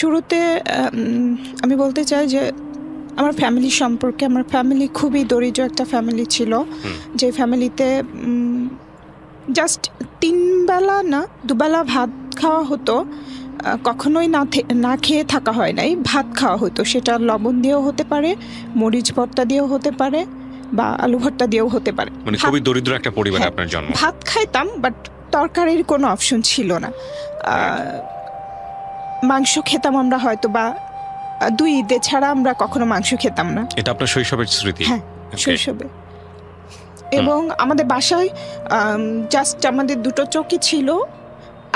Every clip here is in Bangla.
শুরুতে আমি বলতে চাই যে আমার ফ্যামিলি সম্পর্কে, আমার ফ্যামিলি খুবই দরিদ্র একটা ফ্যামিলি ছিল। যে ফ্যামিলিতে জাস্ট ৩ বেলা না ২ বেলা ভাত খাওয়া হতো। কখনোই না খেয়ে থাকা হয় নাই। ভাত খাওয়া হতো। সেটা লবণ দিয়েও হতে পারে, মরিচ ভর্তা দিয়েও হতে পারে বা আলু ভর্তা দিয়েও হতে পারে। মানে খুবই দরিদ্র একটা পরিবারে হ্যাঁ, আপনার জন্ম। ভাত খাইতাম বাট তরকারির কোনো অপশন ছিল না। মাংস খেতাম আমরা হয়তো বা ২ ঈদে ছাড়া আমরা কখনো মাংস খেতাম না। এটা আপনার শৈশবের স্মৃতি? হ্যাঁ, Okay. শৈশবে। এবং আমাদের বাসায় জাস্ট আমাদের ২টো চৌকি ছিল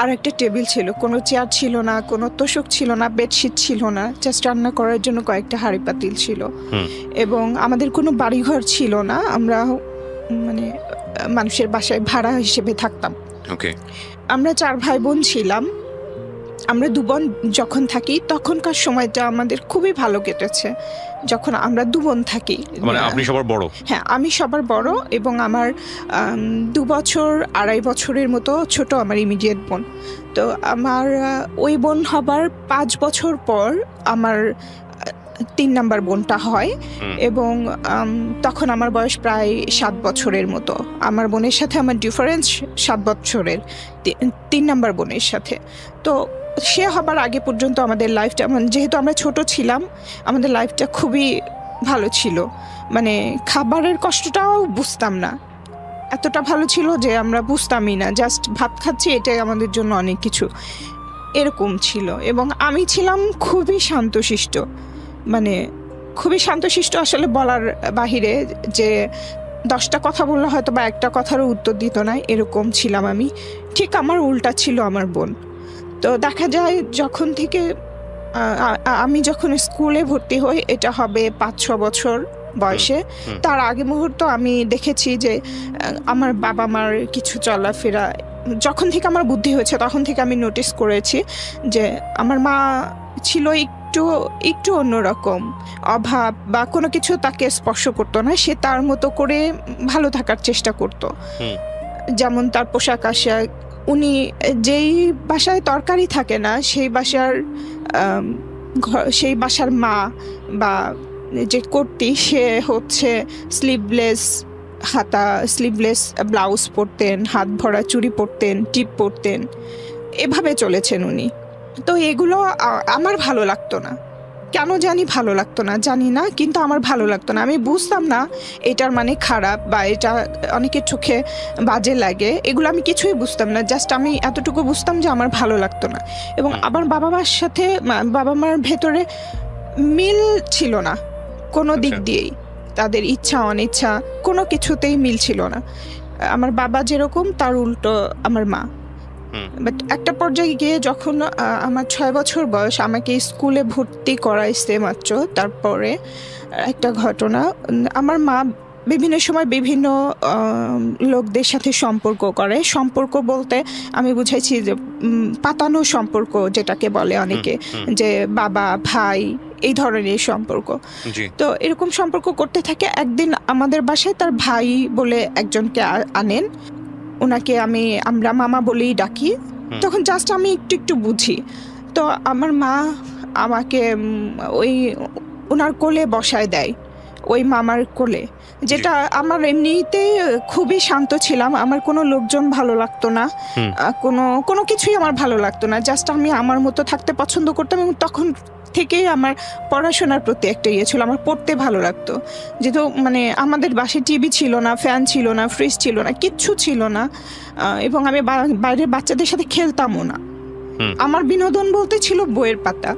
আর একটা টেবিল ছিল। কোনো চেয়ার ছিল না, কোনো তোশক ছিল না, বেডশিট ছিল না। জাস্ট রান্না করার জন্য কয়েকটা হাঁড়ি পাতিল ছিল। এবং আমাদের কোনো বাড়িঘর ছিল না। আমরা মানে মানুষের বাসায় ভাড়া হিসেবে থাকতাম। ওকে। আমরা ৪ ভাই বোন ছিলাম। আমরা ২ বোন যখন থাকি তখনকার সময়টা আমাদের খুবই ভালো কেটেছে। যখন আমরা ২ বোন থাকি। মানে আপনি সবার বড়? হ্যাঁ, আমি সবার বড় এবং আমার ২ বছর ২.৫ বছরের মতো ছোট আমার ইমিডিয়েট বোন। তো আমার ওই বোন হবার ৫ বছর পর আমার ৩ নাম্বার বোনটা হয় এবং তখন আমার বয়স প্রায় ৭ বছরের মতো। আমার বোনের সাথে আমার ডিফারেন্স ৭ বছরের ৩ নাম্বার বোনের সাথে। তো সে হবার আগে পর্যন্ত আমাদের লাইফটা, মানে যেহেতু আমরা ছোট ছিলাম, আমাদের লাইফটা খুবই ভালো ছিল। মানে খাবারের কষ্টটাও বুঝতাম না। এতটা ভালো ছিল যে আমরা বুঝতামই না। জাস্ট ভাত খাচ্ছি, এটাই আমাদের জন্য অনেক কিছু। এরকম ছিল এবং আমি ছিলাম খুবই শান্তশিষ্ট। মানে খুবই শান্তশিষ্ট আসলে বলার বাহিরে, যে ১০টা কথা বললে হয়তো বা একটা কথারও উত্তর দিত না, এরকম ছিলাম আমি। ঠিক আমার উল্টা ছিল আমার বোন। তো দেখা যায় যখন থেকে আমি যখন স্কুলে ভর্তি হই, এটা হবে ৫-৬ বছর বয়সে। তার আগে মুহূর্ত আমি দেখেছি যে আমার বাবা মার কিছু চলাফেরা, যখন থেকে আমার বুদ্ধি হয়েছে তখন থেকে আমি নোটিস করেছি যে আমার মা ছিল একটু অন্যরকম। অভাব বা কোনো কিছু তাকে স্পর্শ করতো না। সে তার মতো করে ভালো থাকার চেষ্টা করতো। যেমন তার পোশাক আশাক, উনি যেই বাসায় তরকারি থাকে না সেই বাসার মা বা যে কর্ত্রী, সে হচ্ছে স্লিভলেস ব্লাউজ পরতেন, হাত ভরা চুড়ি পরতেন, টিপ পরতেন, এভাবে চলেছেন উনি। তো এগুলো আমার ভালো লাগতো না। কেন জানি ভালো লাগতো না, জানি না, কিন্তু আমার ভালো লাগতো না। আমি বুঝতাম না এটার মানে খারাপ বা এটা অনেকের চোখে বাজে লাগে, এগুলো আমি কিছুই বুঝতাম না। জাস্ট আমি এতটুকু বুঝতাম যে আমার ভালো লাগতো না। এবং আমার বাবা মার সাথে বাবা মার ভেতরে মিল ছিল না কোনো দিক দিয়েই। তাদের ইচ্ছা অনিচ্ছা কোনো কিছুতেই মিল ছিল না। আমার বাবা যেরকম, তার উল্টো আমার মা। বাট একটা পর্যায়ে গিয়ে যখন আমার ৬ বছর বয়স, আমাকে স্কুলে ভর্তি করাইছে মাত্র, তারপরে একটা ঘটনা। আমার মা বিভিন্ন সময় বিভিন্ন লোকদের সাথে সম্পর্ক করে। সম্পর্ক বলতে আমি বুঝাইছি যে পাতানো সম্পর্ক, যেটাকে বলে অনেকে, যে বাবা ভাই, এই ধরনের সম্পর্ক। তো এরকম সম্পর্ক করতে থাকে। একদিন আমাদের বাসায় তার ভাই বলে একজনকে আনেন। ওনাকে আমরা মামা বলেই ডাকি। তখন জাস্ট আমি একটু বুঝি। তো আমার মা আমাকে ওনার কোলে বসায় দেয়, ওই মামার কোলে। যেটা আমার এমনিতেই খুবই শান্ত ছিলাম, আমার কোনো লোকজন ভালো লাগতো না, কোনো কিছুই আমার ভালো লাগতো না। জাস্ট আমি আমার মতো থাকতে পছন্দ করতাম। এবং তখন থেকেই আমার পড়াশোনার প্রতি একটা ইয়ে ছিল, আমার পড়তে ভালো লাগতো। যেহেতু মানে আমাদের বাসায় টিভি ছিল না, ফ্যান ছিল না, ফ্রিজ ছিল না, কিচ্ছু ছিল না। এবং আমি বাইরের বাচ্চাদের সাথে খেলতামও না। আমার বিনোদন বলতে ছিল বইয়ের পাতা,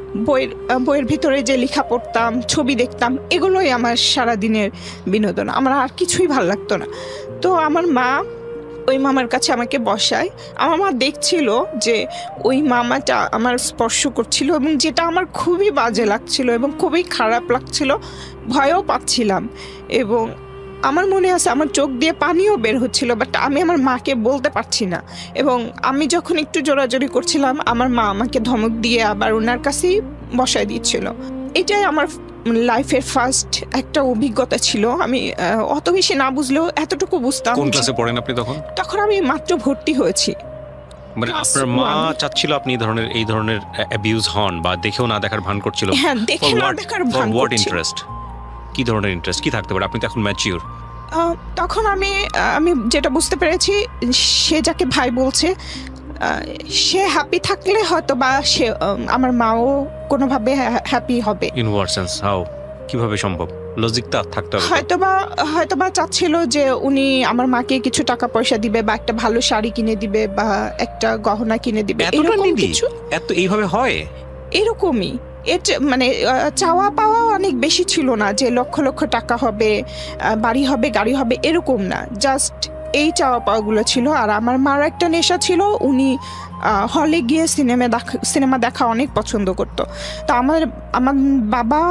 বইয়ের ভিতরে যে লেখা পড়তাম, ছবি দেখতাম, এগুলোই আমার সারাদিনের বিনোদন। আমার আর কিছুই ভালো লাগতো না। তো আমার মা ওই মামার কাছে আমাকে বসায়। আমার মা দেখছিল যে ওই মামাটা আমার স্পর্শ করছিল, এবং যেটা আমার খুবই বাজে লাগছিল এবং খুবই খারাপ লাগছিল, ভয়ও পাচ্ছিলাম। এবং আমার মনে আছে আমার চোখ দিয়ে পানিও বের হচ্ছিল, বাট আমি আমার মাকে বলতে পারছি না। এবং আমি যখন একটু জোরাজোরি করছিলাম, আমার মা আমাকে ধমক দিয়ে আবার ওনার কাছেই বসায় দিচ্ছিল। এটাই আমার লাইফের ফার্স্ট একটা অভিজ্ঞতা ছিল। আমি অত বেশি না বুঝলেও এতটুকু বুঝতাম। কোন ক্লাসে পড়েন আপনি তখন? তখন আমি মাত্র ভর্তি হয়েছি। মানে Class আপনার মা one। চাচ্ছিল আপনি এই ধরনের অ্যাবিউজ হন বা দেখেও না দেখার ভান করছিল? হ্যাঁ, দেখে না দেখার ভান হোয়াট করছিল। ইন্টারেস্ট? কি ধরনের ইন্টারেস্ট কি থাকতে পারে? আপনি তো এখন ম্যাচিউর। তখন আমি যেটা বুঝতে পেরেছি, সে যাকে ভাই বলছে, সে হ্যাপি থাকলে হয়তো বা সে আমার মাও কোনোভাবে হ্যাপি হবে। In what sense? হাউ? কিভাবে সম্ভব? লজিকটা থাকতে হবে তো। হয়তোবা চাচ্ছিল যে উনি আমার মাকে কিছু টাকা পয়সা দিবে বা একটা ভালো শাড়ি কিনে দিবে বা একটা গহনা কিনে দিবে, এতটা এরকম নিদি? কিছু। এত এইভাবে হয়? এরকমই মানে চাওয়া পাওয়া অনেক বেশি ছিল না যে লক্ষ লক্ষ টাকা হবে, বাড়ি হবে, গাড়ি হবে, এরকম না। জাস্ট এই চাওয়া পাওয়াগুলো ছিল। আর আমার মার একটা নেশা ছিল, উনি হলে গিয়ে সিনেমা দেখা অনেক পছন্দ করতো। তো আমার বাবা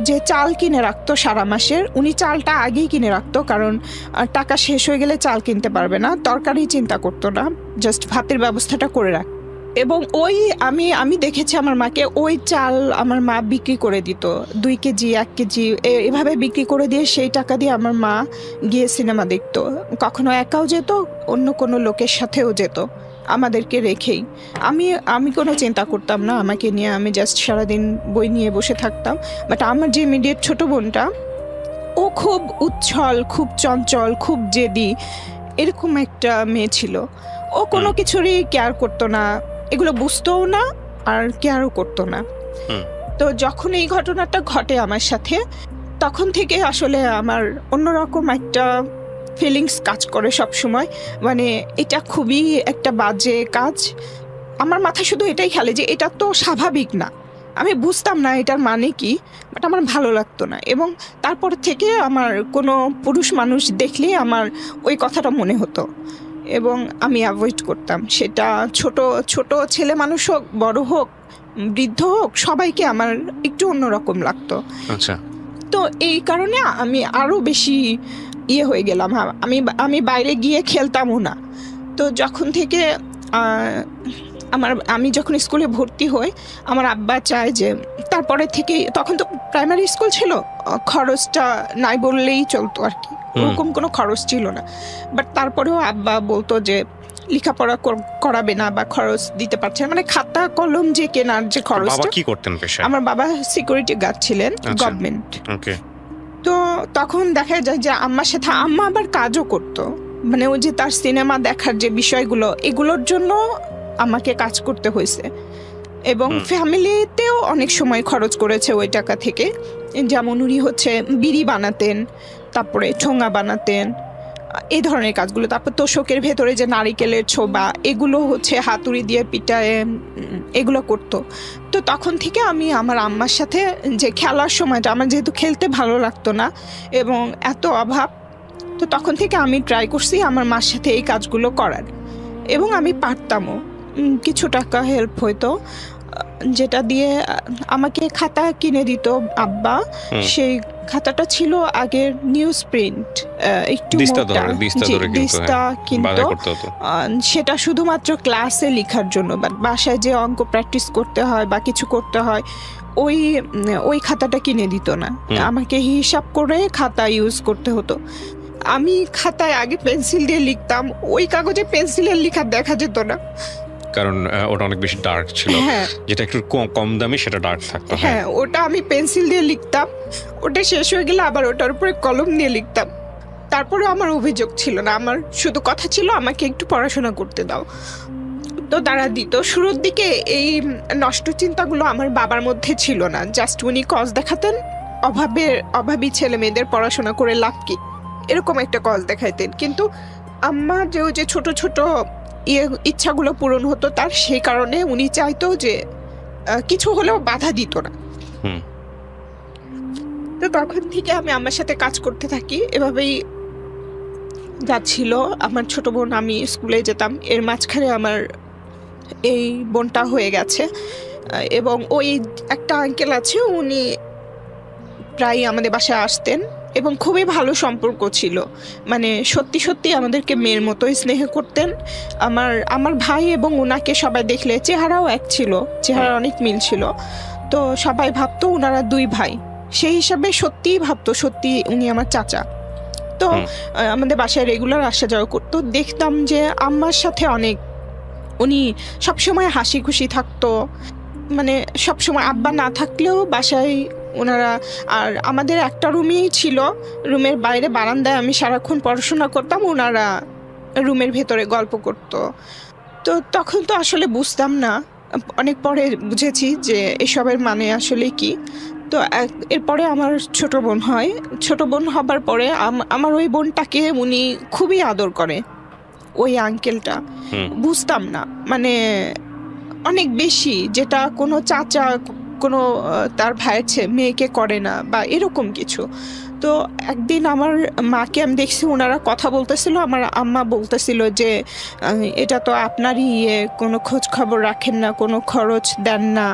যে চাল কিনে রাখতো সারা মাসের, উনি চালটা আগেই কিনে রাখতো, কারণ টাকা শেষ হয়ে গেলে চাল কিনতে পারবে না, তরকারি চিন্তা করতো না, জাস্ট ভাতের ব্যবস্থাটা করে রাখ। এবং আমি দেখেছি আমার মাকে, ওই চাল আমার মা বিক্রি করে দিত, 2 কেজি 1 কেজি এভাবে বিক্রি করে দিয়ে সেই টাকা দিয়ে আমার মা গিয়ে সিনেমা দেখতো। কখনো একাও যেত, অন্য কোনো লোকের সাথেও যেত, আমাদেরকে রেখেই। আমি কোনো চিন্তা করতাম না আমাকে নিয়ে, আমি জাস্ট সারাদিন বই নিয়ে বসে থাকতাম। বাট আমার যে ইমিডিয়েট ছোট বোনটা, ও খুব উচ্ছল, খুব চঞ্চল, খুব জেদি, এরকম একটা মেয়ে ছিল। ও কোনো কিছুরই কেয়ার করতো না, এগুলো বুঝতোও না আর কেয়ারও করতো না। তো যখন এই ঘটনাটা ঘটে আমার সাথে, তখন থেকে আসলে আমার অন্যরকম একটা ফিলিংস কাজ করে সব সময়। মানে এটা খুবই একটা বাজে কাজ। আমার মাথায় শুধু এটাই খেলে যে এটা তো স্বাভাবিক না। আমি বুঝতাম না এটার মানে কি, বাট আমার ভালো লাগতো না। এবং তারপর থেকে আমার কোনো পুরুষ মানুষ দেখলেই আমার ওই কথাটা মনে হতো এবং আমি অ্যাভয়েড করতাম। সেটা ছোট ছোট ছেলে মানুষ হোক, বড় হোক, বৃদ্ধ হোক, সবাইকে আমার একটু অন্যরকম লাগতো। আচ্ছা। তো এই কারণে আমি আরো বেশি হয়ে গেলাম। আমি বাইরে গিয়ে খেলতামও না। তো যখন থেকে আমি যখন স্কুলে ভর্তি হই, আমার আব্বা চায় যে তারপরে থেকে, তখন তো প্রাইমারি স্কুল ছিল, খরচটা নাই বললেই চলতো আর কি, ওরকম কোনো খরচ ছিল না। বাট তারপরেও আব্বা বলতো যে লেখাপড়া করাবে না বা খরচ দিতে পারছে না, মানে খাতা কলম যে কেনার যে বাবা খরচটা। কি করতেন পেশায়? আমার বাবা সিকিউরিটি গার্ড ছিলেন, গভর্নমেন্ট। ওকে। তো তখন দেখা যায় যে আম্মার সাথে আম্মা আবার কাজও করতো, মানে ওই যে তার সিনেমা দেখার যে বিষয়গুলো, এগুলোর জন্য আমাকে কাজ করতে হয়েছে। এবং ফ্যামিলিতেও অনেক সময় খরচ করেছে ওই টাকা থেকে। যেমন উনি হচ্ছে বিড়ি বানাতেন, তারপরে ঠোঙা বানাতেন, এই ধরনের কাজগুলো। তারপর তোষকের ভেতরে যে নারিকেলের ছোবা, এগুলো হচ্ছে হাতুড়ি দিয়ে পিটায় এগুলো করতো। তো তখন থেকে আমি আমার আম্মার সাথে যে খেলার সময়টা, আমার যেহেতু খেলতে ভালো লাগতো না এবং এত অভাব, তো তখন থেকে আমি ট্রাই করছি আমার মার সাথে এই কাজগুলো করার, এবং আমি পারতামও। কিছু টাকা হেল্প হইতো, যেটা দিয়ে আমাকে খাতা কিনে দিত আব্বা। সেই খাতাটা ছিল আগের নিউজ প্রিন্ট, একটু দিস্তা মোটা, ধরে কিন্তু দিস্তা কিনতো। বাজার করতে হতো। সেটা শুধুমাত্র ক্লাসে লেখার জন্য, বাট বাসায় যে অঙ্ক প্র্যাকটিস করতে হয় বা কিছু করতে হয়, ওই খাতাটা কিনে দিত না। আমাকে হিসাব করে খাতা ইউজ করতে হতো। আমি খাতায় আগে পেন্সিল দিয়ে লিখতাম, ওই কাগজে পেন্সিলের লেখা দেখা যেত না, কারণ ওটা অনেক বেশি ডার্ক ছিল। হ্যাঁ, যেটা একটু কম দামি সেটা ডার্ক থাকতো। হ্যাঁ, ওটা আমি পেন্সিল দিয়ে লিখতাম, ওটা শেষ হয়ে গেলে আবার ওটার উপরে কলম দিয়ে লিখতাম। তারপরে আমার অভিযোগ ছিল না, আমার শুধু কথা ছিল আমাকে একটু পড়াশোনা করতে দাও। তো তারা দিত। শুরুর দিকে এই নষ্ট চিন্তাগুলো আমার বাবার মধ্যে ছিল না, জাস্ট উনি কজ দেখাতেন, অভাবী ছেলে মেয়েদের পড়াশোনা করে লাভ কি, এরকম একটা কজ দেখাইতেন। কিন্তু আম্মা যে ছোট ছোট ইচ্ছাগুলো পূরণ হতো তার, সেই কারণে উনি চাইতো যে কিছু হলেও বাধা দিত না। তো তখন থেকে আমি আমার সাথে কাজ করতে থাকি, এভাবেই যাচ্ছিল। আমার ছোট বোন, আমি স্কুলে যেতাম, এর মাঝখানে আমার এই বোনটা হয়ে গেছে। এবং ওই একটা আঙ্কেল আছে, উনি প্রায় আমাদের বাসায় আসতেন এবং খুবই ভালো সম্পর্ক ছিল। মানে সত্যি সত্যি আমাদেরকে মেয়ের মতোই স্নেহ করতেন। আমার ভাই এবং ওনাকে সবাই দেখলে, চেহারাও এক ছিল, চেহারা অনেক মিল ছিল। তো সবাই ভাবতো ওনারা 2 ভাই, সেই হিসাবে সত্যিই ভাবতো সত্যি উনি আমার চাচা। তো আমাদের বাসায় রেগুলার আসা যাওয়া করতো। দেখতাম যে আম্মার সাথে অনেক উনি সবসময় হাসি খুশি থাকতো, মানে সবসময় আব্বা না থাকলেও বাসায় ওনারা। আর আমাদের একটা রুমই ছিল, রুমের বাইরে বারান্দায় আমি সারাক্ষণ পড়াশোনা করতাম, ওনারা রুমের ভেতরে গল্প করতো। তো তখন তো আসলে বুঝতাম না, অনেক পরে বুঝেছি যে এসবের মানে আসলে কি। তো এরপরে আমার ছোট বোন হয়। ছোট বোন হবার পরে আমার ওই বোনটাকে উনি খুবই আদর করে, ওই আঙ্কেলটা। হুম। বুঝতাম না, মানে অনেক বেশি, যেটা কোনো চাচা কোনো তার ভাইয়ের মেয়েকে করে না বা এরকম কিছু। তো একদিন আমার মাকে আমি দেখছি ওনারা কথা বলতেছিল, আমার আম্মা বলতেছিল যে এটা তো আপনারই ইয়ে, কোনো খোঁজ খবর রাখেন না, কোনো খরচ দেন না,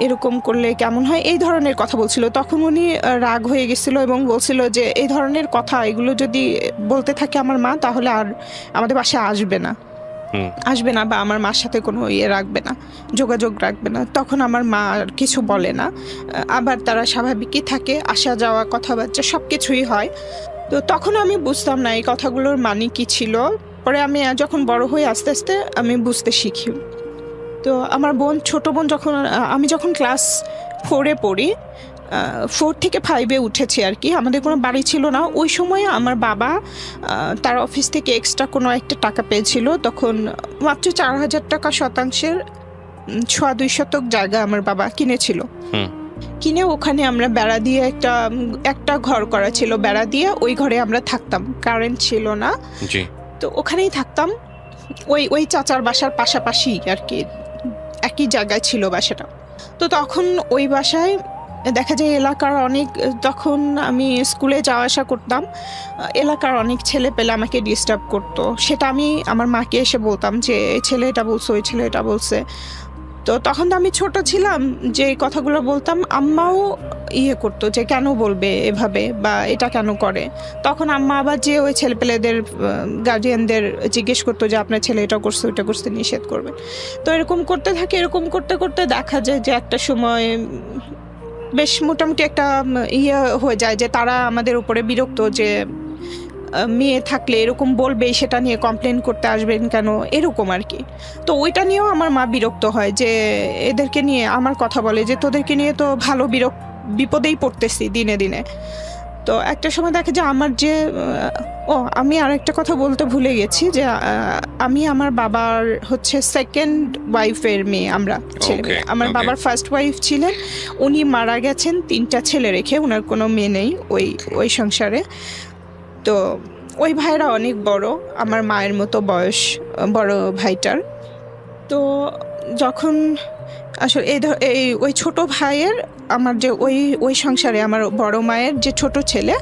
এরকম করলে কেমন হয়, এই ধরনের কথা বলছিল। তখন উনি রাগ হয়ে গেছিল এবং বলছিল যে এই ধরনের কথা এগুলো যদি বলতে থাকে আমার মা, তাহলে আর আমাদের বাসায় আসবে না বা আমার মার সাথে কোনো ইয়ে রাখবে না, যোগাযোগ রাখবে না। তখন আমার মা আর কিছু বলে না, আবার তারা স্বাভাবিকই থাকে, আসা যাওয়া কথাবার্তা সব কিছুই হয়। তো তখন আমি বুঝতাম না এই কথাগুলোর মানে কি ছিল। পরে আমি যখন বড় হয়ে আস্তে আস্তে আমি বুঝতে শিখি। তো আমার ছোট বোন আমি যখন ক্লাস 4-এ পড়ি, 4 থেকে 5-এ উঠেছি আর কি, আমাদের কোনো বাড়ি ছিল না ওই সময়। আমার বাবা তার অফিস থেকে এক্সট্রা কোনো একটা টাকা পেয়েছিল, তখন মাত্র 4,000 টাকা শতাংশের 2 শতক জায়গা আমার বাবা কিনেছিল। কিনে ওখানে আমরা বেড়া দিয়ে একটা ঘর করা ছিল, বেড়া দিয়ে ওই ঘরে আমরা থাকতাম, কারেন্ট ছিল না। তো ওখানেই থাকতাম, ওই চাচার বাসার পাশাপাশি আর কি, একই জায়গায় ছিল বাসাটা। তো তখন ওই বাসায় দেখা যায় এলাকার অনেক, তখন আমি স্কুলে যাওয়া আসা করতাম, এলাকার অনেক ছেলে পেলে আমাকে ডিস্টার্ব করতো। সেটা আমি আমার মাকে এসে বলতাম যে এই ছেলে এটা বলছে, ওই ছেলে এটা বলছে। তো তখন তো আমি ছোট ছিলাম, যে কথাগুলো বলতাম আম্মাও ইয়ে করতো যে কেন বলবে এভাবে বা এটা কেন করে। তখন আম্মা আবার যে ওই ছেলেপেলেদের গার্জিয়ানদের জিজ্ঞেস করতো যে আপনার ছেলে এটা করছে ওইটা করছে, নিষেধ করবে। তো এরকম করতে থাকে, এরকম করতে করতে দেখা যায় যে একটা সময় বেশ মোটামুটি একটা ইয়ে হয়ে যায় যে তারা আমাদের উপরে বিরক্ত, যে মেয়ে থাকলে এরকম বলবে, সেটা নিয়ে কমপ্লেন করতে আসবেন কেন, এরকম আর কি। তো ওইটা নিয়েও আমার মা বিরক্ত হয় যে এদেরকে নিয়ে আমার কথা বলে যে তোদেরকে নিয়ে তো ভালো বিপদেই পড়তেছি দিনে দিনে। তো একটা সময় দেখা যায় আমার যে আমি আর একটা কথা বলতে ভুলে গেছি, যে আমি আমার বাবার হচ্ছে সেকেন্ড ওয়াইফের মেয়ে, আমরা ছেলে মেয়ে। আমার বাবার ফার্স্ট ওয়াইফ ছিলেন, উনি মারা গেছেন 3টা ছেলে রেখে, ওনার কোনো মেয়ে নেই ওই সংসারে। তো ওই ভাইরা অনেক বড়, আমার মায়ের মতো বয়স বড় ভাইটার। তো যখন আসলে ওই ছোট ভাইয়ের, আমার যে ওই সংসারে আমার বড় মায়ের যে ছোট ছেলে,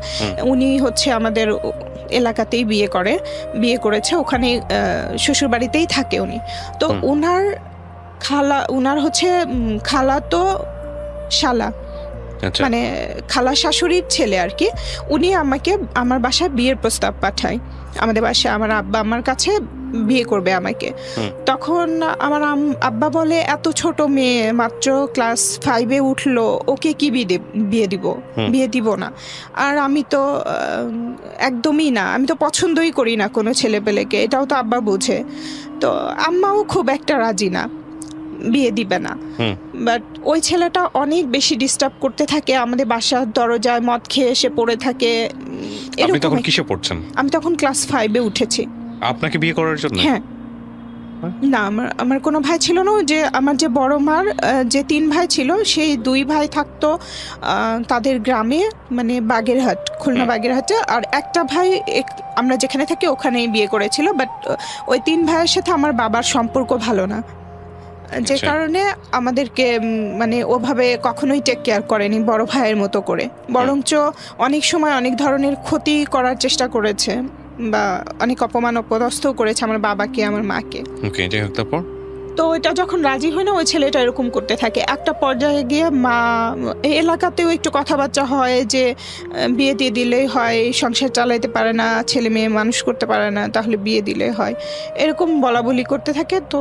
উনি হচ্ছে আমাদের এলাকাতেই বিয়ে করেছে, ওখানে শ্বশুর বাড়িতেই থাকে উনি। তো উনার হচ্ছে খালাতো শালা, মানে খালা শাশুড়ির ছেলে আর কি। উনি আমাকে আমার বাসায় বিয়ের প্রস্তাব পাঠায়, আমাদের বাসায় আমার আব্বা আমার কাছে বিয়ে করবে আমাকে। তখন আমার আব্বা বলে এত ছোট মেয়ে, মাত্র ক্লাস 5-এ উঠলো, ওকে কি বিয়ে দিব না। আর আমি তো একদমই না, আমি তো পছন্দই করি না কোনো ছেলেপেলেকে, এটাও তো আব্বা বুঝে। তো আম্মাও খুব একটা রাজি না, বিয়ে দিবে না। বাট ওই ছেলেটা অনেক বেশি ডিস্টার্ব করতে থাকে, আমাদের বাসার দরজায় মদ খেয়ে এসে পড়ে থাকে। আপনি তখন কিসে পড়ছেন? আমি তখন ক্লাস 5-এ উঠেছি। আপনাকে বিয়ে করার জন্য? হ্যাঁ। না, আমার কোনো ভাই ছিল না। যে আমার যে বড় মার যে 3 ভাই ছিল, সেই 2 ভাই থাকতো তাদের গ্রামে, মানে বাগেরহাট, খুলনা বাগেরহাটে। আর একটা ভাই আমরা যেখানে থাকি ওখানেই বিয়ে করেছিল। বাট ওই 3 ভাইয়ের সাথে আমার বাবার সম্পর্ক ভালো না, যে কারণে আমাদেরকে মানে ওভাবে কখনোই টেক কেয়ার করেনি বড় ভাইয়ের মতো করে, বরঞ্চ অনেক সময় অনেক ধরনের ক্ষতি করার চেষ্টা করেছে বা অনেক অপমান অপদস্থ করেছে আমার বাবাকে, আমার মাকে। তো এটা যখন রাজি হয় না, ওই ছেলেটা এরকম করতে থাকে। একটা পর্যায়ে গিয়ে মা, এলাকাতেও একটু কথাবার্তা হয় যে বিয়ে দিয়ে দিলেই হয়, সংসার চালাইতে পারে না, ছেলে মেয়ে মানুষ করতে পারে না, তাহলে বিয়ে দিলে হয়, এরকম বলা বলি করতে থাকে। তো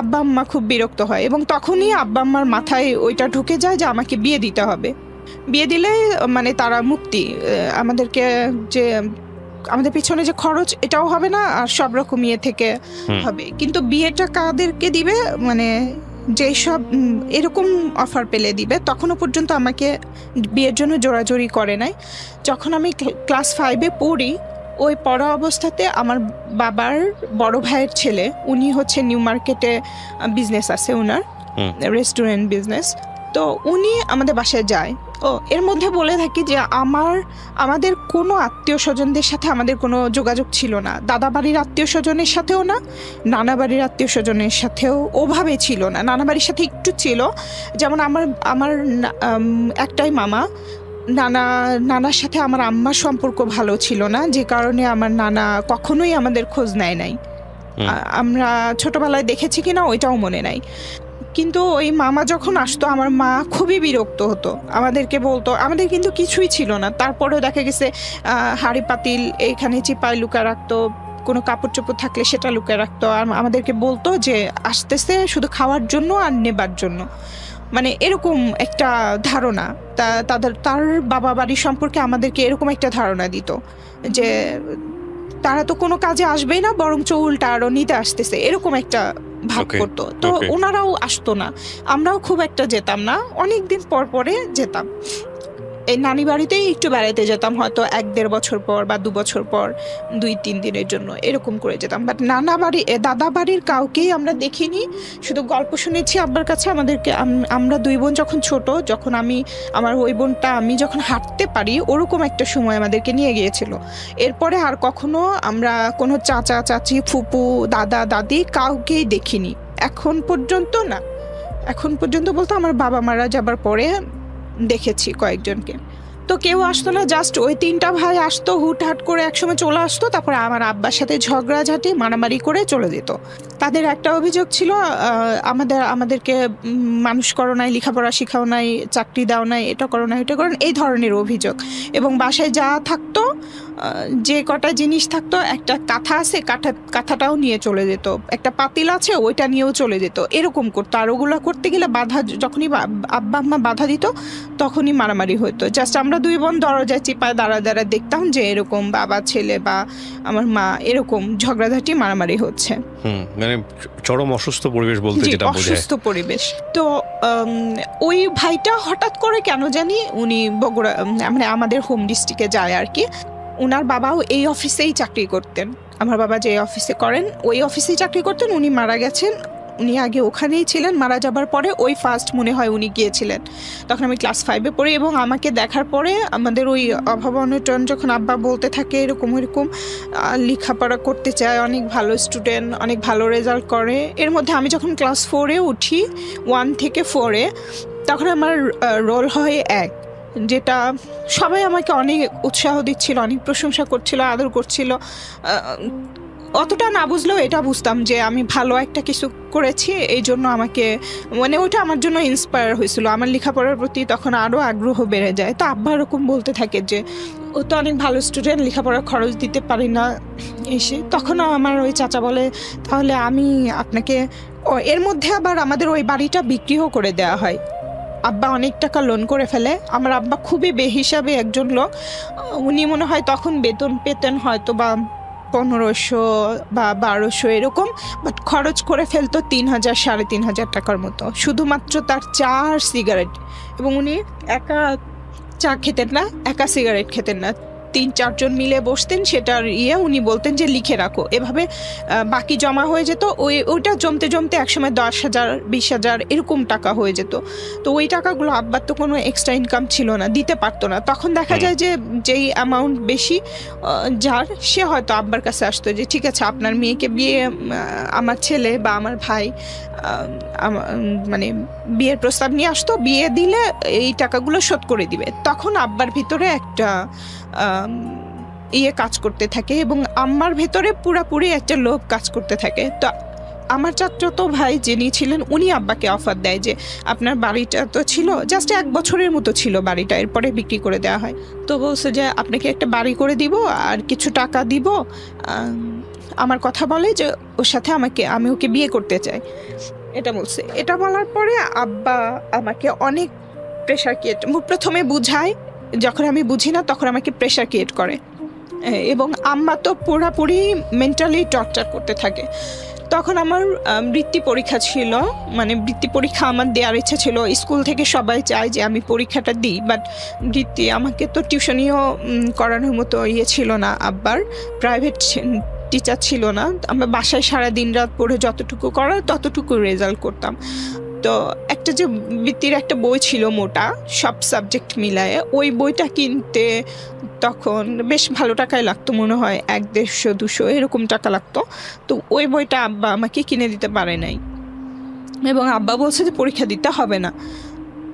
আব্বা আম্মা খুব বিরক্ত হয় এবং তখনই আব্বা আম্মার মাথায় ওইটা ঢুকে যায় যে আমাকে বিয়ে দিতে হবে, বিয়ে দিলে মানে তারা মুক্তি, আমাদেরকে যে আমাদের পিছনে যে খরচ এটাও হবে না, আর সব রকম ইয়ে থেকে হবে। কিন্তু বিয়েটা কাদেরকে দিবে, মানে যেই সব এরকম অফার পেলে দিবে, তখনও পর্যন্ত আমাকে বিয়ের জন্য জোরাজোরি করে নাই। যখন আমি ক্লাস 5-এ পড়ি, ওই পড়া অবস্থাতে আমার বাবার বড় ভাইয়ের ছেলে, উনি হচ্ছে নিউ মার্কেটে বিজনেস আছে ওনার, রেস্টুরেন্ট বিজনেস। তো উনি আমাদের বাসায় যায়। এর মধ্যে বলে থাকি যে আমাদের কোনো আত্মীয় স্বজনদের সাথে আমাদের কোনো যোগাযোগ ছিল না। দাদা বাড়ির আত্মীয় স্বজনের সাথেও না, নানা বাড়ির আত্মীয় স্বজনের সাথেও ওভাবে ছিল না। নানা বাড়ির সাথে একটু ছিল, যেমন আমার একটাই মামা, নানার সাথে আমার আম্মার সম্পর্ক ভালো ছিল না, যে কারণে আমার নানা কখনোই আমাদের খোঁজ নেয় নাই। আমরা ছোটবেলায় দেখেছি কিনা ওইটাও মনে নাই। কিন্তু ওই মামা যখন আসতো, আমার মা খুবই বিরক্ত হতো, আমাদেরকে বলতো, আমাদের কিন্তু কিছুই ছিল না, তারপরেও দেখা গেছে হাঁড়ি পাতিল এখানে চিপায় লুকা রাখতো, কোনো কাপড় চোপড় থাকলে সেটা লুকায় রাখতো, আর আমাদেরকে বলতো যে আসতেছে শুধু খাওয়ার জন্য আর নেবার জন্য। মানে এরকম একটা ধারণা, তার বাবা বাড়ি সম্পর্কে আমাদেরকে এরকম একটা ধারণা দিত যে তারা তো কোনো কাজে আসবেই না, বরঞ্চ উল্টা আরো নিতে আসতেছে, এরকম একটা ভাব করতো। তো ওনারাও আসতো না, আমরাও খুব একটা যেতাম না, অনেকদিন পর পরে যেতাম। এই নানি বাড়িতেই একটু বেড়াতে যেতাম, হয়তো 1-1.5 বছর পর বা 2 বছর পর 2-3 দিনের জন্য এরকম করে যেতাম। বাট নানা বাড়ি, দাদা বাড়ির কাউকেই আমরা দেখিনি, শুধু গল্প শুনেছি আব্বার কাছে। আমাদেরকে আমরা 2 বোন যখন ছোট, যখন আমার ওই বোনটা আমি যখন হাঁটতে পারি, ওরকম একটা সময় আমাদেরকে নিয়ে গিয়েছিল। এরপরে আর কখনো আমরা কোনো চাচা চাচি, ফুপু, দাদা দাদি কাউকেই দেখিনি এখন পর্যন্ত। না, এখন পর্যন্ত বলতে আমার বাবা মারা যাবার পরে দেখেছি কয়েকজনকে। তো কেউ আসতো না, জাস্ট ওই 3টা ভাই আসতো, হুটহাট করে একসময় চলে আসতো, তারপরে আমার আব্বার সাথে ঝগড়াঝাটি মারামারি করে চলে যেত। তাদের একটা অভিযোগ ছিল, আমাদেরকে মানুষ করো নাই, লেখাপড়া শিখাও নাই, চাকরি দাও নাই, এটা করো না, এটা করো না, এই ধরনের অভিযোগ। এবং বাসায় যা থাকতো, যে কটা জিনিস থাকতো, একটা কাঁথা আছে, কাঁথাটাও নিয়ে চলে যেত, একটা পাতিল আছে ওইটা নিয়েও চলে যেত, এরকম করতো। আর ওগুলো করতে গেলে যখনই আব্বা আম্মা বাধা দিত, তখনই মারামারি হতো। জাস্ট আমরা 2 বোন দরজায় চিপায় দাঁড়া দেখতাম যে এরকম বাবা ছেলে বা আমার মা এরকম ঝগড়াঝাটি মারামারি হচ্ছে। মানে চরম অসুস্থ পরিবেশ বলতে যেটা বোঝায়, অসুস্থ পরিবেশ। তো ওই ভাইটা হঠাৎ করে কেন জানি উনি বগুড়া, মানে আমাদের হোম ডিস্ট্রিক্টে যায় আর কি। উনার বাবাও এই অফিসেই চাকরি করতেন, আমার বাবা যে অফিসে করেন ওই অফিসেই চাকরি করতেন। উনি মারা গেছেন, উনি আগে ওখানেই ছিলেন, মারা যাবার পরে ওই ফার্স্ট মনে হয় উনি গিয়েছিলেন। তখন আমি ক্লাস 5-এ পড়ি, এবং আমাকে দেখার পরে আমাদের ওই অভাব অনটন যখন আব্বা বলতে থাকে এরকম লেখাপড়া করতে চায়, অনেক ভালো স্টুডেন্ট, অনেক ভালো রেজাল্ট করে। এর মধ্যে আমি যখন ক্লাস 4-এ উঠি, 1 থেকে 4-এ, তখন আমার রোল হয় 1, যেটা সবাই আমাকে অনেক উৎসাহ দিচ্ছিল, অনেক প্রশংসা করছিল, আদর করছিল। অতটা না বুঝলেও এটা বুঝতাম যে আমি ভালো একটা কিছু করেছি, এই জন্য আমাকে, মানে ওইটা আমার জন্য ইন্সপায়ার হয়েছিল। আমার লেখাপড়ার প্রতি তখন আরও আগ্রহ বেড়ে যায়। তো আব্বা এরকম বলতে থাকে যে ও তো অনেক ভালো স্টুডেন্ট, লেখাপড়ার খরচ দিতে পারি না এসে। তখনও আমার ওই চাচা বলে, তাহলে আমি আপনাকে, এর মধ্যে আবার আমাদের ওই বাড়িটা বিক্রিও করে দেওয়া হয়। আব্বা অনেক টাকা লোন করে ফেলে। আমার আব্বা খুবই বেহিসাবে একজন লোক, উনি মনে হয় তখন বেতন পেতেন হয়তো বা 1500 বা 1200 এরকম, বাট খরচ করে ফেলতো 3000 3,500 টাকার মতো, শুধুমাত্র তার চা আর সিগারেট। এবং উনি একা চা খেতেন না, একা সিগারেট খেতেন না, 3-4 জন মিলে বসতেন, সেটার উনি বলতেন যে লিখে রাখো, এভাবে বাকি জমা হয়ে যেত। ওইটা জমতে জমতে একসময় 10,000 20,000 এরকম টাকা হয়ে যেত। তো ওই টাকাগুলো আব্বার তো কোনো এক্সট্রা ইনকাম ছিল না, দিতে পারতো না। তখন দেখা যায় যে যেই অ্যামাউন্ট বেশি যার, সে হয়তো আব্বার কাছে আসতো যে ঠিক আছে আপনার মেয়েকে বিয়ে, আমার ছেলে বা আমার ভাই মানে বিয়ের প্রস্তাব নিয়ে আসতো, বিয়ে দিলে এই টাকাগুলো শোধ করে দিবে। তখন আব্বার ভিতরে একটা কাজ করতে থাকে, এবং আম্মার ভেতরে পুরাপুরি একটা লোভ কাজ করতে থাকে। তো আমার চাচাতো ভাই যিনি ছিলেন, উনি আব্বাকে অফার দেয় যে আপনার বাড়িটা তো ছিল জাস্ট 1 বছরের মতো ছিল বাড়িটা, এরপরে বিক্রি করে দেওয়া হয়। তো বলছে যে আপনাকে একটা বাড়ি করে দিব আর কিছু টাকা দিব, আমার কথা বলে যে ওর সাথে আমি ওকে বিয়ে করতে চাই, এটা বলছে। এটা বলার পরে আব্বা আমাকে অনেক প্রেশার ক্রিয়েট, প্রথমে বুঝায়, যখন আমি বুঝি না তখন আমাকে প্রেশার ক্রিয়েট করে এবং আম্মা তো পুরোপুরি মেন্টালি টর্চার করতে থাকে। তখন আমার বৃত্তি পরীক্ষা ছিল, মানে বৃত্তি পরীক্ষা আমার দেওয়ার ইচ্ছা ছিল। স্কুল থেকে সবাই চায় যে আমি পরীক্ষাটা দিই, বাট বৃত্তি আমাকে তো টিউশনিও করানোর মতো ছিল না, আব্বার প্রাইভেট টিচার ছিল না। আমরা বাসায় সারা দিন রাত পড়ে যতটুকু করার ততটুকু রেজাল্ট করতাম। তো একটা যে বৃত্তির একটা বই ছিল মোটা, সব সাবজেক্ট মিলায়ে, ওই বইটা কিনতে তখন বেশ ভালো টাকাই লাগতো, মনে হয় 100-150-200 এরকম টাকা লাগতো। তো ওই বইটা আব্বা আমাকে কিনে দিতে পারে নাই, এবং আব্বা বলছে যে পরীক্ষা দিতে হবে না।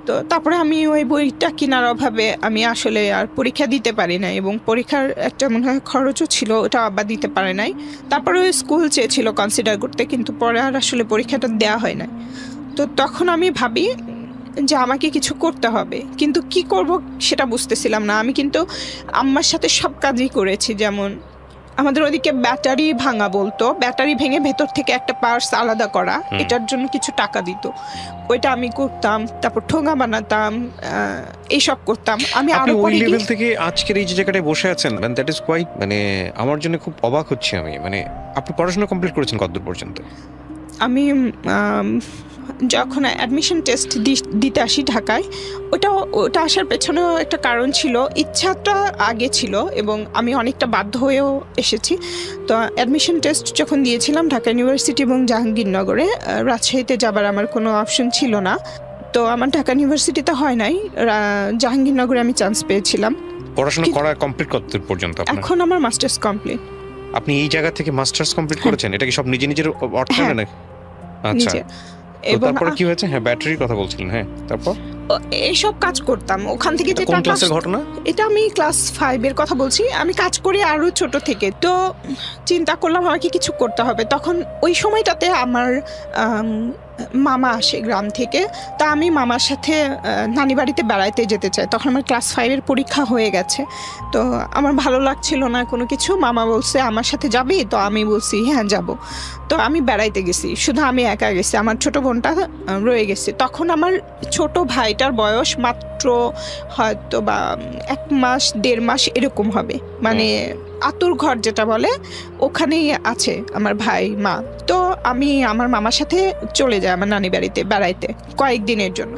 তো তারপরে আমি ওই বইটা কেনার অভাবে আমি আসলে আর পরীক্ষা দিতে পারি না, এবং পরীক্ষার একটা মনে হয় খরচও ছিল, ওটা আব্বা দিতে পারে নাই। তারপরে ওই স্কুল চেয়েছিল কনসিডার করতে, কিন্তু পরে আর আসলে পরীক্ষাটা দেওয়া হয় না। তো তখন আমি ভাবি যে আমাকে কিছু করতে হবে, কিন্তু কি করব সেটা বুঝতেছিলাম না। আমি কিন্তু আম্মার সাথে সব কাজই করেছি, যেমন আমাদের ওদিকে ব্যাটারি ভাঙা বলতো, ব্যাটারি ভেঙে ভেতর থেকে একটা পার্টস আলাদা করা, এটার জন্য কিছু টাকা দিত, ওইটা আমি করতাম। তারপর ঠোঙা বানাতাম, এইসব করতাম। আমি আপনি আরো ওই পরে লেভেল থেকে আজকের এই যে জায়গাটায় বসে আছেন, মানে দ্যাট ইজ কোয়াইট, মানে আমার জন্য খুব অবাক হচ্ছে আমি। মানে আপনি পড়াশোনা কমপ্লিট করেছেন কতদূর পর্যন্ত? আমি যখন অ্যাডমিশন টেস্ট দিতে আসি ঢাকায়, ওটা আসার পেছনেও একটা কারণ ছিল, ইচ্ছাটা আগে ছিল এবং আমি অনেকটা বাধ্য হয়েও এসেছি। তো অ্যাডমিশন টেস্ট যখন দিয়েছিলাম ঢাকা ইউনিভার্সিটি এবং জাহাঙ্গীরনগরে, রাজশাহীতে যাবার আমার কোনো অপশন ছিল না। তো আমার ঢাকা ইউনিভার্সিটিতে হয় নাই, জাহাঙ্গীরনগরে আমি চান্স পেয়েছিলাম। পড়াশোনা করা কমপ্লিট কতদূর পর্যন্ত আপনার? এখন আমার মাস্টার্স কমপ্লিট। আপনি এই জায়গা থেকে মাস্টার্স কমপ্লিট করেছেন? এটা কি সব নিজের অর্থে হ্যাঁ, নাকি? আচ্ছা, নিজে। তো এবং তারপরে কি হয়েছে? হ্যাঁ, ব্যাটারির কথা বলছিলেন। হ্যাঁ, তারপর এইসব কাজ করতাম ওখান থেকে, যে কোন টাকা ক্লাসের ঘটনা? এটা আমি ক্লাস 5 এর কথা বলছি। আমি কাজ করি আরো ছোট থেকে। তো চিন্তা করলাম আমাকে কিছু করতে হবে। তখন ওই সময়টাতে আমার মামা আসে গ্রাম থেকে। তা আমি মামার সাথে নানি বাড়িতে বেড়াইতে যেতে চাই। তখন আমার ক্লাস 5 এর পরীক্ষা হয়ে গেছে। তো আমার ভালো লাগছিল না কোনো কিছু। মামা বলছে আমার সাথে যাবি? তো আমি বলছি হ্যাঁ যাব। তো আমি বেড়াইতে গেছি, শুধু আমি একা গেছি, আমার ছোট বোনটা রয়ে গেছে। তখন আমার ছোট ভাইটার বয়স মাত্র হয়তো বা 1 মাস 1.5 মাস এরকম হবে, মানে আতুর ঘর যেটা বলে ওখানেই আছে আমার ভাই মা। তো আমি আমার মামার সাথে চলে যাই আমার নানি বাড়িতে বেড়াইতে কয়েকদিনের জন্য।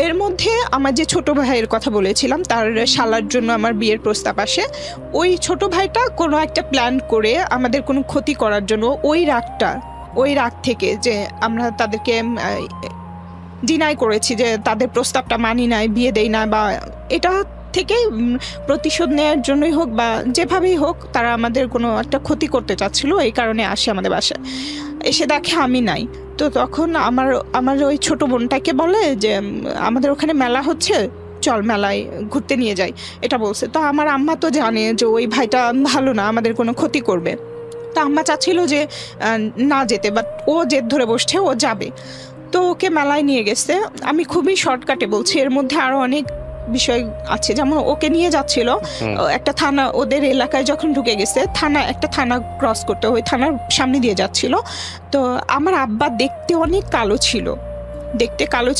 এর মধ্যে আমার যে ছোট ভাইয়ের কথা বলেছিলাম, তার শালার জন্য আমার বিয়ের প্রস্তাব আসে। ওই ছোট ভাইটা কোনো একটা প্ল্যান করে আমাদের কোনো ক্ষতি করার জন্য, ওই রাগ থেকে যে আমরা তাদেরকে ডিনাই করেছি, যে তাদের প্রস্তাবটা মানি নাই, বিয়ে দেই না, বা এটা থেকে প্রতিশোধ নেওয়ার জন্যই হোক বা যেভাবেই হোক, তারা আমাদের কোনো একটা ক্ষতি করতে চাচ্ছিল। এই কারণে আসে আমাদের বাসায়, এসে দেখে আমি নাই। তো তখন আমার ওই ছোট বোনটাকে বলে যে আমাদের ওখানে মেলা হচ্ছে, চল মেলায় ঘুরতে নিয়ে যাই, এটা বলছে। তো আমার আম্মা তো জানে যে ওই ভাইটা ভালো না, আমাদের কোনো ক্ষতি করবে। তা আম্মা চাচ্ছিল যে না যেতে, বাট ও জেদ ধরে বসছে, ও যাবে। তো ওকে মেলায় নিয়ে গেছে। আমি খুবই শর্টকাটে বলছি, এর মধ্যে আরো অনেক বিষয় আছে। যেমন ওকে নিয়ে যাচ্ছিল একটা থানা, ওদের এলাকায় যখন ঢুকে গেছে, একটা থানা ক্রস করতে, ওই থানার সামনে দিয়ে যাচ্ছিল। তো আমার আব্বা দেখতে অনেক কালো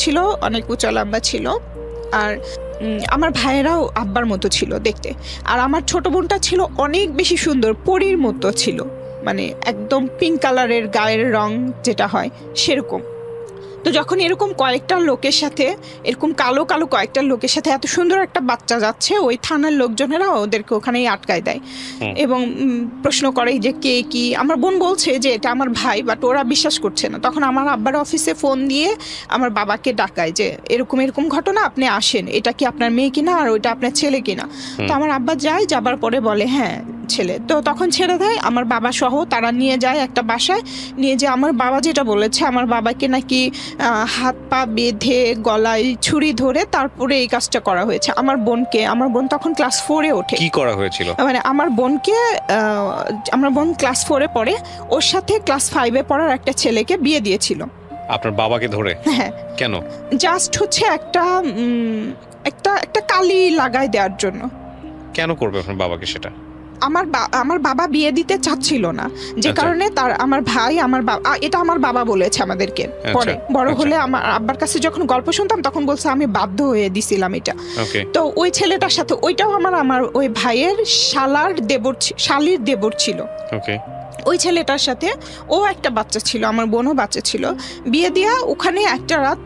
ছিল, অনেক উঁচা লম্বা ছিল, আর আমার ভাইয়েরাও আব্বার মতো ছিল দেখতে। আর আমার ছোট বোনটা ছিল অনেক বেশি সুন্দর, পরীর মতো ছিল, মানে একদম পিঙ্ক কালারের গায়ের রং যেটা হয় সেরকম। তো যখন এরকম কয়েকটা লোকের সাথে, এরকম কালো কালো কয়েকটা লোকের সাথে এত সুন্দর একটা বাচ্চা যাচ্ছে, ওই থানার লোকজনেরা ওদেরকে ওখানেই আটকায় দেয় এবং প্রশ্ন করে যে কে কি। আমার বোন বলছে যে এটা আমার ভাই, বাট ওরা বিশ্বাস করছে না। তখন আমার আব্বার অফিসে ফোন দিয়ে আমার বাবাকে ডাকায় যে এরকম এরকম ঘটনা, আপনি আসেন, এটা কি আপনার মেয়ে কিনা আর ওইটা আপনার ছেলে কিনা। তো আমার আব্বা যায়, যাবার পরে বলে হ্যাঁ ছেলে। তো তখন ছেড়ে দেয়, আমার বাবা সহ তারা নিয়ে যায় একটা বাসায়। নিয়ে যে আমার বাবা যেটা বলেছে, আমার বাবাকে নাকি হাত পা বেঁধে গলায় ছুরি ধরে তারপরে এই কাজটা করা হয়েছে। আমার বোন তখন ক্লাস 4-এ ওঠে। কি করা হয়েছিল? মানে আমার বোন ক্লাস 4-এ পড়ে, ওর সাথে ক্লাস 5-এ পড়ার একটা ছেলেকে বিয়ে দিয়েছিল। আপনার বাবাকে ধরে? হ্যাঁ। কেন? জাস্ট হচ্ছে একটা কালি লাগাই দেওয়ার জন্য। কেন করবে আপনার বাবাকে সেটা? আমার বাবা বিয়ে দিতে চাচ্ছিল না, যে আচ্ছা। কারণে তার আমার ভাই আমার বাবা এটা আমার বাবা বলেছে আমাদেরকে। পরে বড় আচ্ছা। হলে আমার আব্বার কাছে যখন গল্প শুনতাম তখন বলছে আমি বাধ্য হয়ে দিছিলাম এটা। ওকে। তো ওই ছেলেটার সাথে ওইটাও আমার ওই ভাইয়ের শালির দেবর ছিল। ওকে। ওই ছেলেটার সাথে ও একটা বাচ্চা ছিল, আমার বোনও বাচ্চা ছিল, বিয়ে দিয়া ওখানে একটা রাত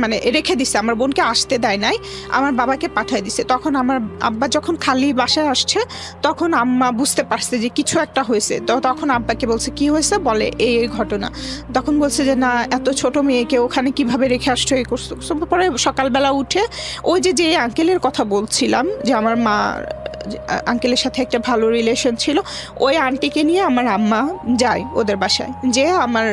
মানে রেখে দিছে, আমার বোনকে আসতে দেয় নাই, আমার বাবাকে পাঠিয়ে দিছে। তখন আমার আব্বা যখন খালি বাসায় আসছে তখন আম্মা বুঝতে পারছে যে কিছু একটা হয়েছে। তো তখন আব্বাকে বলছে কি হয়েছে, বলে এই ঘটনা। তখন বলছে যে না, এত ছোট মেয়েকে ওখানে কিভাবে রেখে আসছো, এই করছো। পরে সকালবেলা উঠে ওই যে আঙ্কেলের কথা বলছিলাম যে আমার মা আঙ্কেলের সাথে একটা ভালো রিলেশন ছিল, ওই আন্টিকে নিয়ে আমার আম্মা যায় ওদের বাসায়, যে আমার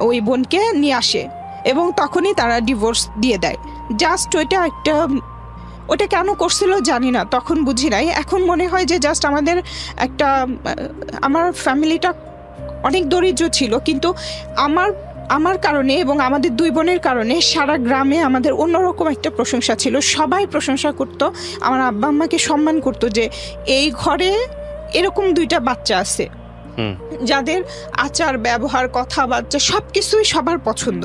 ওই বোনকে নিয়ে আসে এবং তখনই তারা ডিভোর্স দিয়ে দেয়। জাস্ট ওটা কেন করছিল জানি না, তখন বুঝি নাই। এখন মনে হয় যে জাস্ট আমার ফ্যামিলিটা অনেক দরিদ্র ছিল, কিন্তু আমার কারণে এবং আমাদের দুই বোনের কারণে সারা গ্রামে আমাদের অন্যরকম একটা প্রশংসা ছিল। সবাই প্রশংসা করতো, আমার আব্বা আম্মাকে সম্মান করতো যে এই ঘরে এরকম দুইটা বাচ্চা আছে যাদের আচার ব্যবহার কথাবার্তা সবকিছুই সবার পছন্দ।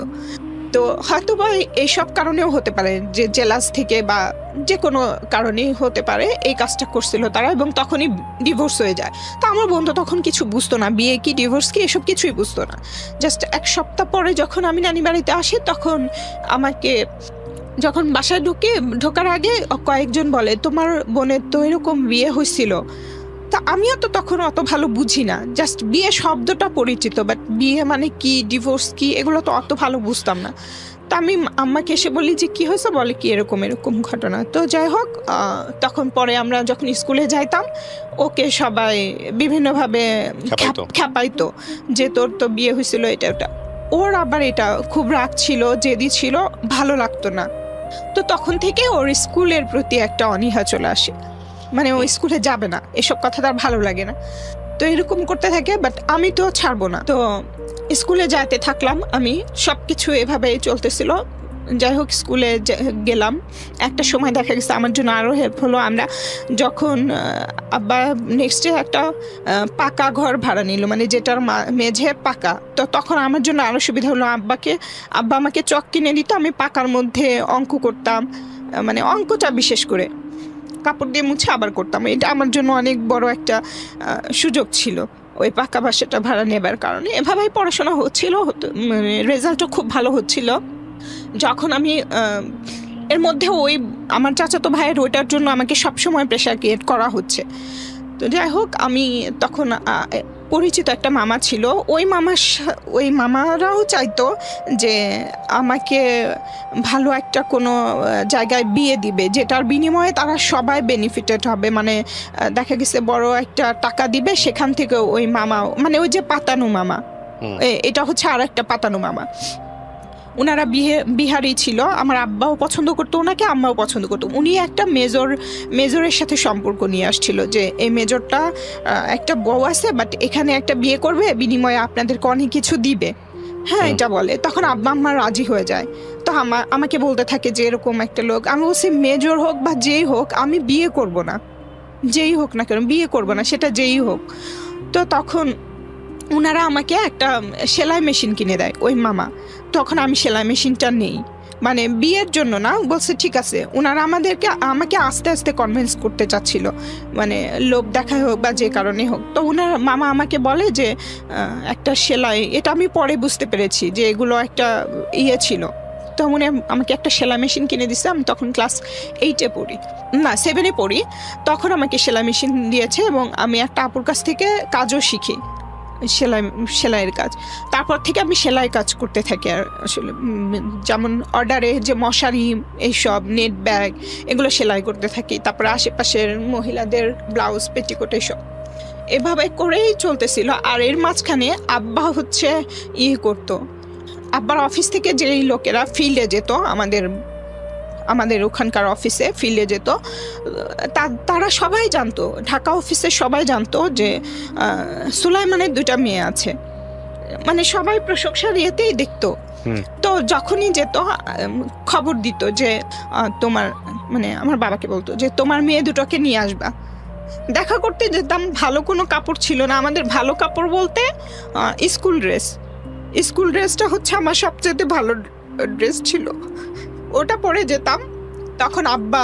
তো হয়তো বা এইসব কারণেও হতে পারে যে জেলাস থেকে বা যে কোনো কারণেই হতে পারে এই কাজটা করছিল তারা, এবং তখনই ডিভোর্স হয়ে যায়। তো আমার বন্ধু তখন কিছু বুঝতো না, বিয়ে কি ডিভোর্স কি এসব কিছুই বুঝতো না। জাস্ট এক সপ্তাহ পরে যখন আমি নানি বাড়িতে আসি তখন আমাকে, যখন বাসায় ঢোকার আগে কয়েকজন বলে তোমার বোনের তো এরকম বিয়ে হয়েছিল। তা আমিও তো তখন অত ভালো বুঝি না, জাস্ট বিয়ে শব্দটা পরিচিত, বাট বিয়ে মানে কি, ডিভোর্স কি, এগুলো তো অত ভালো বুঝতাম না। তা আমি আম্মাকে এসে বলি যে কি হয়েছে, বলে কি এরকম ঘটনা। তো যাই হোক, তখন পরে আমরা যখন স্কুলে যাইতাম ওকে সবাই বিভিন্নভাবে খ্যাপাইতো যে তোর তো বিয়ে হয়েছিল এটা ওটা। ওর আবার এটা খুব রাগ ছিল, জেদি ছিল, ভালো লাগতো না। তো তখন থেকে ওর স্কুলের প্রতি একটা অনীহা চলে আসে, মানে ও স্কুলে যাবে না, এসব কথা তার ভালো লাগে না। তো এরকম করতে থাকে, বাট আমি তো ছাড়বো না। তো স্কুলে যাইতে থাকলাম আমি, সবকিছু এভাবে চলতেছিল। যাই হোক, স্কুলে গেলাম, একটা সময় দেখা গেছে আমার জন্য আরো হেল্প হলো। আমরা যখন আব্বা নেক্সটে একটা পাকা ঘর ভাড়া নিল, মানে যেটার মেঝে পাকা, তো তখন আমার জন্য আরো সুবিধা হলো। আব্বা আমাকে চক কিনে দিত, আমি পাকার মধ্যে অঙ্ক করতাম, মানে অঙ্কটা বিশেষ করে কাপড় দিয়ে মুছে আবার করতাম। এটা আমার জন্য অনেক বড় একটা সুযোগ ছিল ওই পাকা বাসাটা ভাড়া নেবার কারণে। এভাবেই পড়াশোনা হচ্ছিল, মানে রেজাল্টও খুব ভালো হচ্ছিল। যখন আমি এর মধ্যে ওই আমার চাচাতো ভাইয়ের ওইটার জন্য আমাকে সবসময় প্রেশার ক্রিয়েট করা হচ্ছে। তো যাই হোক, আমি তখন পরিচিত একটা মামা ছিল, ওই মামারাও চাইতো যে আমাকে ভালো একটা কোনো জায়গায় বিয়ে দিবে, যেটার বিনিময়ে তারা সবাই বেনিফিটেড হবে। মানে দেখা গেছে বড় একটা টাকা দিবে, সেখান থেকে ওই মামা, মানে ওই যে পাতানো মামা, এটা হচ্ছে আর একটা পাতানো মামা, ওনারা বিহারি ছিল। আমার আব্বাও পছন্দ করতো ওনাকে, আম্মাও পছন্দ করতো। উনি একটা মেজরের সাথে সম্পর্ক নিয়ে আসছিল যে এই মেজরটা একটা বউ আছে, বাট এখানে একটা বিয়ে করবে, বিনিময়ে আপনাদেরকে অনেক কিছু দিবে। হ্যাঁ, এটা বলে। তখন আব্বা আম্মা রাজি হয়ে যায়। তো আমাকে বলতে থাকে যে এরকম একটা লোক, আমি বলছি মেজর হোক বা যেই হোক আমি বিয়ে করব না, যেই হোক না কেন বিয়ে করব না, সেটা যেই হোক। তো তখন ওনারা আমাকে একটা সেলাই মেশিন কিনে দেয় ওই মামা। তখন আমি সেলাই মেশিনটা নেই, মানে বিয়ের জন্য না, বলছে ঠিক আছে। ওনারা আমাকে আস্তে আস্তে কনভিন্স করতে চাচ্ছিল, মানে লোভ দেখায় হোক বা যে কারণে হোক। তো ওনার মামা আমাকে বলে যে একটা সেলাই, এটা আমি পরে বুঝতে পেরেছি যে এগুলো একটা ইয়ে ছিল। তো উনি আমাকে একটা সেলাই মেশিন কিনে দিছে। আমি তখন ক্লাস 8-এ পড়ি, না 7-এ পড়ি। তখন আমাকে সেলাই মেশিন দিয়েছে এবং আমি একটা আপুর কাছ থেকে কাজও শিখি, সেলাইয়ের কাজ। তারপর থেকে আমি সেলাই কাজ করতে থাকি। আর আসলে যেমন অর্ডারে যে মশারি, এইসব নেট ব্যাগ, এগুলো সেলাই করতে থাকি। তারপরে আশেপাশের মহিলাদের ব্লাউজ, পেটিকোট, এইসব এভাবে করেই চলতেছিল। আর এর মাঝখানে আব্বা হচ্ছে করতো, আব্বার অফিস থেকে যেই লোকেরা ফিল্ডে যেত, আমাদের ওখানকার অফিসে ফিল্ডে যেত, তারা সবাই জানতো, ঢাকা অফিসে সবাই জানতো যে সুলাইমানের 2টা মেয়ে আছে, মানে সবাই প্রশংসার ইয়েতেই দেখতো। তো যখনই যেত খবর দিত যে তোমার, মানে আমার বাবাকে বলতো যে তোমার মেয়ে দুটোকে নিয়ে আসবা। দেখা করতে যেতাম, ভালো কোনো কাপড় ছিল না আমাদের। ভালো কাপড় বলতে স্কুল ড্রেস। স্কুল ড্রেসটা হচ্ছে আমার সবচেয়ে ভালো ড্রেস ছিল, ওটা পরে যেতাম। তখন আব্বা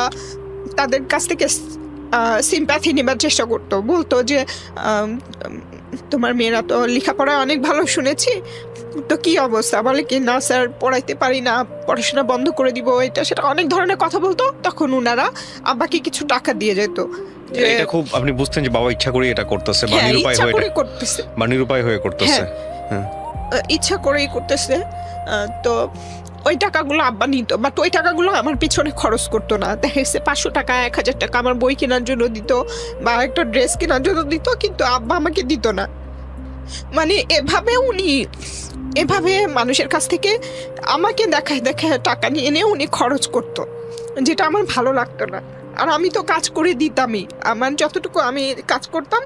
তাদের কাছ থেকে সিম্প্যাথি নেবার চেষ্টা করতো, বলতো যে তোমার মেয়েরা তো লেখাপড়া অনেক ভালো শুনেছি, তো কি অবস্থা? বলে কি না স্যার পড়াইতে পারি না, পড়াশোনা বন্ধ করে দিব, এটা সেটা অনেক ধরনের কথা বলতো। তখন ওনারা আব্বাকে কিছু টাকা দিয়ে যেত। যে এটা খুব আপনি বুঝতেন যে বাবা ইচ্ছা করে এটা করতেছে বা হ্যাঁ, নিরুপায় ইচ্ছা হয়ে করে করতেছে, বা নিরুপায় হয়ে করতেছে। হ্যাঁ, ইচ্ছা করেই করতেছে। তো ওই টাকাগুলো আব্বা নিত, বাট ওই টাকাগুলো আমার পিছনে খরচ করতো না। দেখা গেছে 500 টাকা 1000 টাকা আমার বই কেনার জন্য দিত বা একটা ড্রেস কেনার জন্য দিত, কিন্তু আব্বা আমাকে দিত না। মানে এভাবে মানুষের কাছ থেকে আমাকে দেখায় দেখায় টাকা নিয়ে এনে উনি খরচ করতো, যেটা আমার ভালো লাগতো না। আর আমি তো কাজ করে দিতামই, আমার যতটুকু আমি কাজ করতাম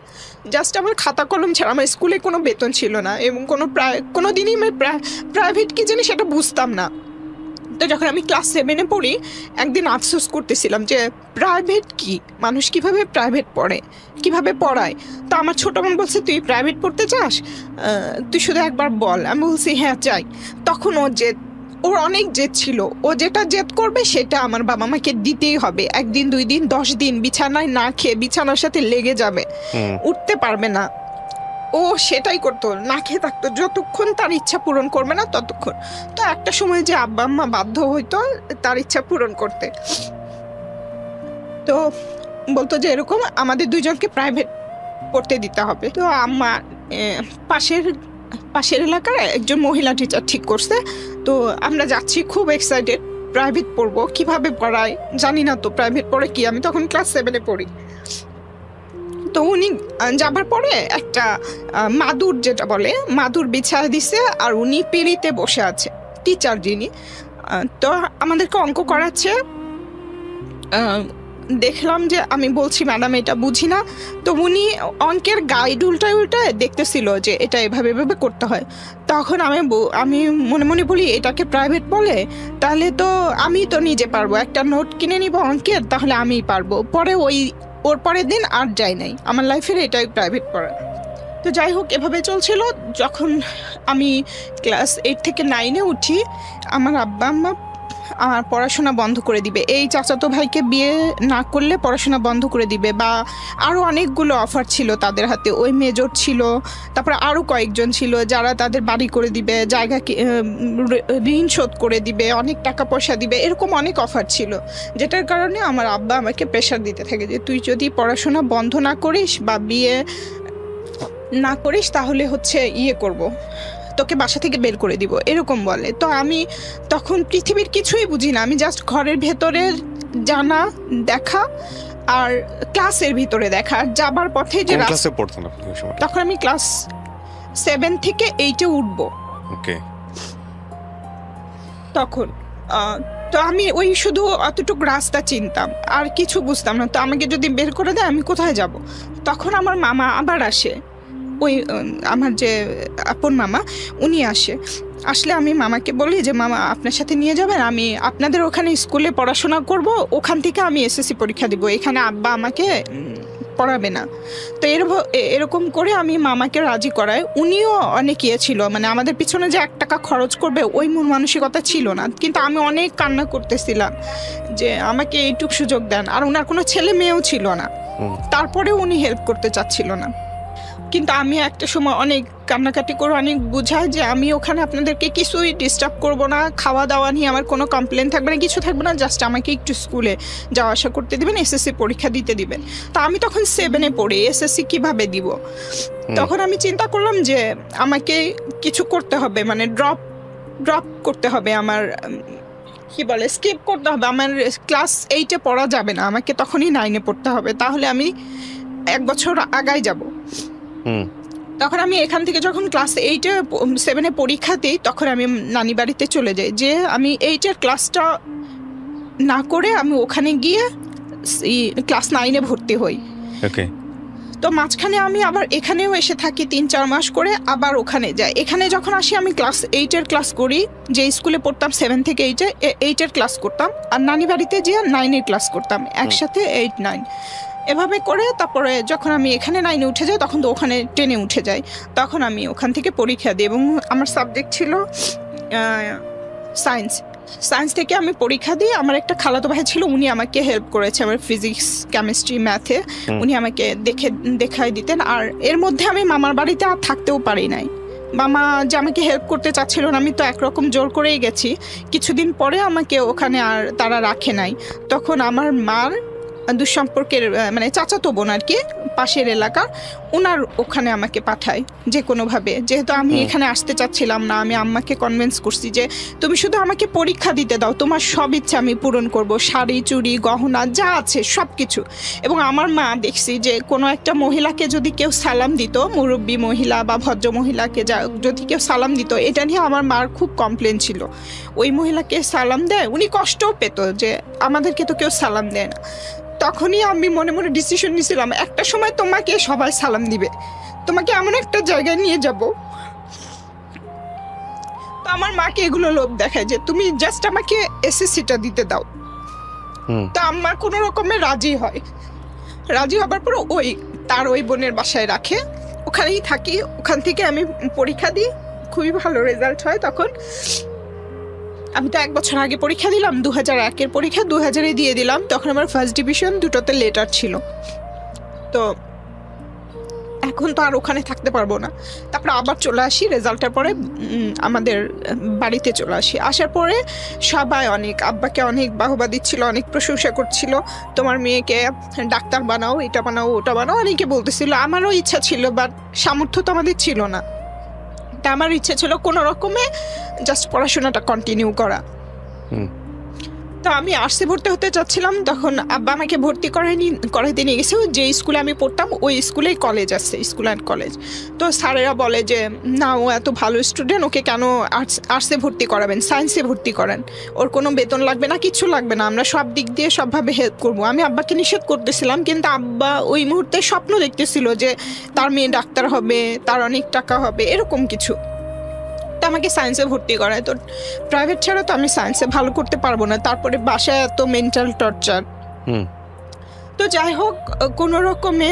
জাস্ট আমার খাতা কলম ছাড়া। আমার স্কুলে কোনো বেতন ছিল না এবং কোনো দিনই আমি প্রাইভেট কি জানি সেটা বুঝতাম না। তো যখন আমি ক্লাস 7-এ পড়ি, একদিন আফসোস করতেছিলাম যে প্রাইভেট কি, মানুষ কিভাবে প্রাইভেট পড়ে, কিভাবে পড়ায়। তো আমার ছোট বোন বলছে তুই প্রাইভেট পড়তে চাস, তুই শুধু একবার বল। আমি বলছি হ্যাঁ চাই। তখন ওর অনেক জেদ ছিল, ও যেটা জেদ করবে সেটা আমার বাবা মাকে দিতেই হবে। 1 দিন 2 দিন 10 দিন বিছানায় না খেয়ে বিছানার সাথে লেগে যাবে, উঠতে পারবে না। ও সেটাই করতো, না খেয়ে থাকতো যতক্ষণ তার ইচ্ছা পূরণ করবে না ততক্ষণ। তো একটা সময় যে আব্বা আম্মা বাধ্য হইতো তার ইচ্ছা পূরণ করতে। তো বলতো যে এরকম আমাদের দুইজনকে প্রাইভেট পড়তে দিতে হবে। তো আম্মা পাশের এলাকার একজন মহিলা টিচার ঠিক করছে। তো আমরা যাচ্ছি, খুব এক্সাইটেড, প্রাইভেট পড়বো। কিভাবে পড়ায় জানি না, তো প্রাইভেট পড়ে কি, আমি তখন ক্লাস 7-এ পড়ি। তো উনি যাবার পরে একটা মাদুর, যেটা বলে মাদুর বিছায় দিছে, আর উনি পিঁড়িতে বসে আছে, টিচার যিনি। তো আমাদেরকে অঙ্ক করাচ্ছে। দেখলাম যে আমি বলছি ম্যাডাম এটা বুঝি না। তো উনি অঙ্কের গাইড উল্টায় উল্টায় দেখতেছিল যে এটা এভাবে এভাবে করতে হয়। তখন আমি মনে মনে বলি এটাকে প্রাইভেট বলে, তাহলে তো আমি তো নিজে পারবো, একটা নোট কিনে নিব অঙ্কের, তাহলে আমিই পারবো। পরে ওর পরের দিন আর যাই নাই, আমার লাইফের এটাই প্রাইভেট পড়া। তো যাই হোক, এভাবে চলছিল। যখন আমি ক্লাস 8 থেকে 9-এ উঠি, আমার আব্বা আম্মা আমার পড়াশোনা বন্ধ করে দিবে, এই চাচাতো ভাইকে বিয়ে না করলে পড়াশোনা বন্ধ করে দিবে, বা আরও অনেকগুলো অফার ছিল তাদের হাতে। ওই মেজর ছিল, তারপরে আরও কয়েকজন ছিল যারা তাদের বাড়ি করে দিবে, জায়গা ঋণ শোধ করে দিবে, অনেক টাকা পয়সা দিবে, এরকম অনেক অফার ছিল। যেটার কারণে আমার আব্বা আমাকে প্রেশার দিতে থাকে যে তুই যদি পড়াশোনা বন্ধ না করিস বা বিয়ে না করিস তাহলে হচ্ছে করব, তোকে বাসা থেকে বের করে দিব, এরকম বলে। তো আমি তখন পৃথিবীর কিছুই বুঝি না, আমি জাস্ট ঘরের ভেতরের জানা দেখা আর ক্লাসের ভিতরে দেখা। আর যাবার পথে যে ক্লাসে পড়তেন আপনি ওই সময়? তখন আমি ক্লাস 7 থেকে 8-এ উঠবো। ওকে। তখন তো আমি ওই শুধু অতটুকু রাস্তা চিনতাম, আর কিছু বুঝতাম না। তো আমাকে যদি বের করে দেয় আমি কোথায় যাব? তখন আমার মামা আবার আসে, ওই আমার যে আপন মামা উনি আসলে আমি মামাকে বলি যে মামা আপনার সাথে নিয়ে যাবেন, আমি আপনাদের ওখানে স্কুলে পড়াশোনা করব, ওখান থেকে আমি এসএসসি পরীক্ষা দিব, এখানে আব্বা আমাকে পড়াবে না। তো এরকম করে আমি মামাকে রাজি করাই। উনিও অনেক ছিল, মানে আমাদের পিছনে যে 1 টাকা খরচ করবে ওই মন মানসিকতা ছিল না। কিন্তু আমি অনেক কান্না করতেছিলাম যে আমাকে এইটুক সুযোগ দেন। আর ওনার কোনো ছেলে মেয়েও ছিল না, তারপরে উনি হেল্প করতে চাচ্ছিল না। কিন্তু আমি একটা সময় অনেক কান্নাকাটি করে অনেক বুঝাই যে আমি ওখানে আপনাদেরকে কিছুই ডিস্টার্ব করব না, খাওয়া দাওয়া নিয়ে আমার কোনো কমপ্লেন থাকবে না, কিছু থাকবে না, জাস্ট আমাকে একটু স্কুলে যাওয়া আসা করতে দিবেন, এসএসসি পরীক্ষা দিতে দিবেন। তো আমি তখন 7-এ পড়ি, এসএসসি কিভাবে দিব? তখন আমি চিন্তা করলাম যে আমাকে কিছু করতে হবে, মানে ড্রপ করতে হবে, আমার স্কিপ করতে হবে, আমার ক্লাস 8-এ পড়া যাবে না, আমাকে তখনই 9-এ পড়তে হবে, তাহলে আমি 1 বছর আগায় যাব। তখন আমি এখান থেকে যখন ক্লাস 7-এ পরীক্ষা দিই, তখন আমি নানি বাড়িতে চলে যাই, যে আমি 8-এর ক্লাসটা না করে আমি ওখানে গিয়ে ক্লাস 9-এ ভর্তি হই। ওকে। তো মাঝখানে আমি আবার এখানেও এসে থাকি 3-4 মাস করে, আবার ওখানে যাই। এখানে যখন আসি আমি ক্লাস 8-এর ক্লাস করি, যে স্কুলে পড়তাম 7 থেকে 8-এর ক্লাস করতাম, আর নানি বাড়িতে যেয়ে 9-এর ক্লাস করতাম, একসাথে 8-9। এভাবে করে তারপরে যখন আমি এখানে 9-এ উঠে যাই তখন তো ওখানে 10-এ উঠে যাই, তখন আমি ওখান থেকে পরীক্ষা দিই এবং আমার সাবজেক্ট ছিল সায়েন্স থেকে আমি পরীক্ষা দিই। আমার একটা খালাতো ভাই ছিল, উনি আমাকে হেল্প করেছে আমার ফিজিক্স, কেমিস্ট্রি, ম্যাথে উনি আমাকে দেখাই দিতেন। আর এর মধ্যে আমি মামার বাড়িতে আর থাকতেও পারি নাই, মামা যে আমাকে হেল্প করতে চাচ্ছিল না, আমি তো একরকম জোর করেই গেছি। কিছুদিন পরে আমাকে ওখানে আর তারা রাখে নাই, তখন আমার মার দুঃসম্পর্কের মানে চাচাতো বোন আর কি, পাশের এলাকার, ওনার ওখানে আমাকে পাঠায় যে কোনোভাবে। যেহেতু আমি এখানে আসতে চাচ্ছিলাম না, আমি আম্মাকে কনভিন্স করছি যে তুমি শুধু আমাকে পরীক্ষা দিতে দাও, তোমার সব ইচ্ছা আমি পূরণ করব, শাড়ি, চুড়ি, গহনা যা আছে সব কিছু। এবং আমার মা দেখছি যে কোনো একটা মহিলাকে যদি কেউ সালাম দিত, মুরব্বী মহিলা বা ভদ্র মহিলাকে যদি কেউ সালাম দিত, এটা নিয়ে আমার মার খুব কমপ্লেন ছিল। ওই মহিলাকে সালাম দেয়, উনি কষ্টও পেত যে আমাদেরকে তো কেউ সালাম দেয় না। তখনই আমি মনে মনে ডিসিশন নিয়েছিলাম, একটা সময় তোমাকে সবাই সালাম দিবে, তোমাকে এমন একটা জায়গায় নিয়ে যাব। তো আমার মাকে এগুলো লোভ দেখায় যে তুমি জাস্ট আমাকে এসএসসিটা দিতে দাও। তো আম্মা কোনো রকমে রাজি হয়, রাজি হবার পর তার ওই বোনের বাসায় রাখে, ওখানেই থাকি। ওখান থেকে আমি পরীক্ষা দিই, খুবই ভালো রেজাল্ট হয়। তখন আমি তো 1 বছর আগে পরীক্ষা দিলাম, 2001-এর পরীক্ষা 2000-এ দিয়ে দিলাম। তখন আমার ফার্স্ট ডিভিশন, দুটোতে লেটার ছিল। তো এখন তো আর ওখানে থাকতে পারবো না, তারপরে আবার চলে আসি রেজাল্টের পরে আমাদের বাড়িতে চলে আসি। আসার পরে সবাই আব্বাকে অনেক বাহবা দিচ্ছিল, অনেক প্রশংসা করছিল, তোমার মেয়েকে ডাক্তার বানাও, এটা বানাও, ওটা বানাও, অনেকে বলতেছিল। আমারও ইচ্ছা ছিল, বাট সামর্থ্য তো আমাদের ছিল না। তা আমার ইচ্ছে ছিল কোনো রকমে জাস্ট পড়াশোনাটা কন্টিনিউ করা। তো আমি আর্টসে ভর্তি হতে চাচ্ছিলাম, তখন আব্বা আমাকে ভর্তি করাইতে নিয়ে গেছে। যে স্কুলে আমি পড়তাম ওই স্কুলেই কলেজ আছে, স্কুল অ্যান্ড কলেজ। তো স্যারেরা বলে যে না, ও এত ভালো স্টুডেন্ট, ওকে কেন আর্টসে ভর্তি করাবেন, সায়েন্সে ভর্তি করেন, ওর কোনো বেতন লাগবে না, কিচ্ছু লাগবে না, আমরা সব দিক দিয়ে সবভাবে হেল্প করবো। আমি আব্বাকে নিষেধ করতেছিলাম, কিন্তু আব্বা ওই মুহূর্তে স্বপ্ন দেখতেছিল যে তার মেয়ে ডাক্তার হবে, তার অনেক টাকা হবে, এরকম কিছু। তো আমাকে সায়েন্সে ভর্তি করায়। তো প্রাইভেট ছাড়া তো আমি সায়েন্সে ভালো করতে পারবো না, তারপরে বাসায় এত মেন্টাল টর্চার। তো যাই হোক, কোনো রকমে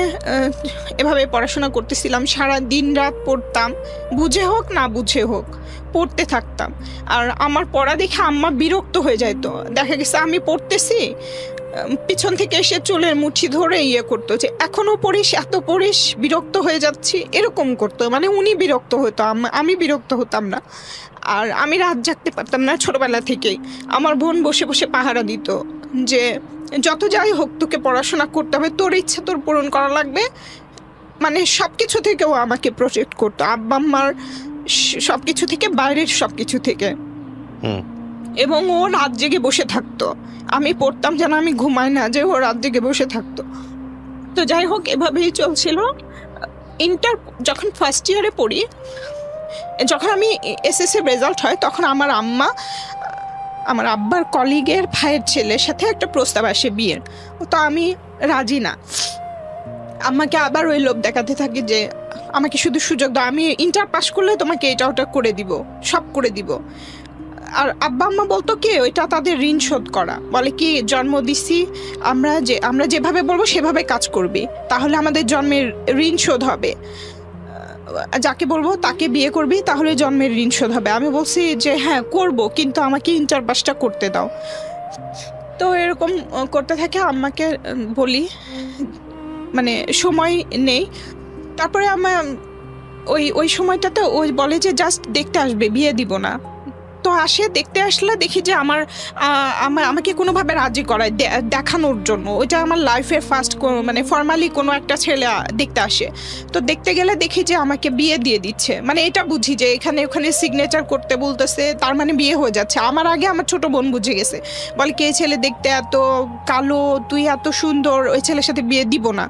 এভাবে পড়াশোনা করতেছিলাম, সারা দিন রাত পড়তাম, বুঝে হোক না বুঝে হোক পড়তে থাকতাম। আর আমার পড়া দেখে আম্মা বিরক্ত হয়ে যাইতো। দেখা গেছে আমি পড়তেছি, পিছন থেকে এসে চুলের মুঠি ধরে করতো যে এখনো পড়িস, এত পড়িস, বিরক্ত হয়ে যাচ্ছি, এরকম করতো। মানে উনি বিরক্ত হতো, আমি বিরক্ত হতাম না। আর আমি রাত জাগতে পারতাম না ছোটবেলা থেকেই। আমার বোন বসে বসে পাহারা দিত যে যত যাই হোক তোকে পড়াশোনা করতে হবে, তোর ইচ্ছা তোর পূরণ করা লাগবে। মানে সব কিছু থেকেও আমাকে প্রোটেক্ট করতো, আব্বা আম্মার সব কিছু থেকে, বাইরের সব কিছু থেকে। এবং ও রাত জেগে বসে থাকতো, আমি পড়তাম যেন আমি ঘুমাই না, যে ও রাত জেগে বসে থাকতো। তো যাই হোক, এভাবেই চলছিল। যখন ফার্স্ট ইয়ারে পড়ি, যখন আমি এসএসসি রেজাল্ট হয়, তখন আমার আব্বার কলিগের ভাইয়ের ছেলের সাথে একটা প্রস্তাব আসে বিয়ের। তো আমি রাজি না, আম্মাকে আবার ওই লোভ দেখাতে থাকি যে আমাকে শুধু সুযোগ দাও, আমি ইন্টার পাস করলে তোমাকে এটা ওটা করে দিব, সব করে দিব। আর আব্বা আম্মা বলতো কি, ওইটা তাদের ঋণ শোধ করা। বলে কি, জন্ম দিছি আমরা যেভাবে বলবো সেভাবে কাজ করবি, তাহলে আমাদের জন্মের ঋণ শোধ হবে, যাকে বলবো তাকে বিয়ে করবি, তাহলে জন্মের ঋণ শোধ হবে। আমি বলছি যে হ্যাঁ করব, কিন্তু আমাকে ইন্টার পাসটা করতে দাও। তো এরকম করতে থাকে, আম্মাকে বলি মানে সময় নেই। তারপরে আমার ওই সময়টাতে ওই বলে যে জাস্ট দেখতে আসবে, বিয়ে দিব না। তো দেখতে আসলে দেখি যে আমাকে কোনোভাবে রাজি করায় দেখানোর জন্য। ওইটা আমার লাইফের ফার্স্ট, মানে ফর্মালি কোনো একটা ছেলে দেখতে আসে। তো দেখতে গেলে দেখি যে আমাকে বিয়ে দিয়ে দিচ্ছে। মানে এটা বুঝি যে ওখানে সিগনেচার করতে বলতেছে, তার মানে বিয়ে হয়ে যাচ্ছে। আমার আগে আমার ছোট বোন বুঝে গেছে, বলে কে ছেলে দেখতে এত কালো, তুই এত সুন্দর, ওই ছেলের সাথে বিয়ে দিব না।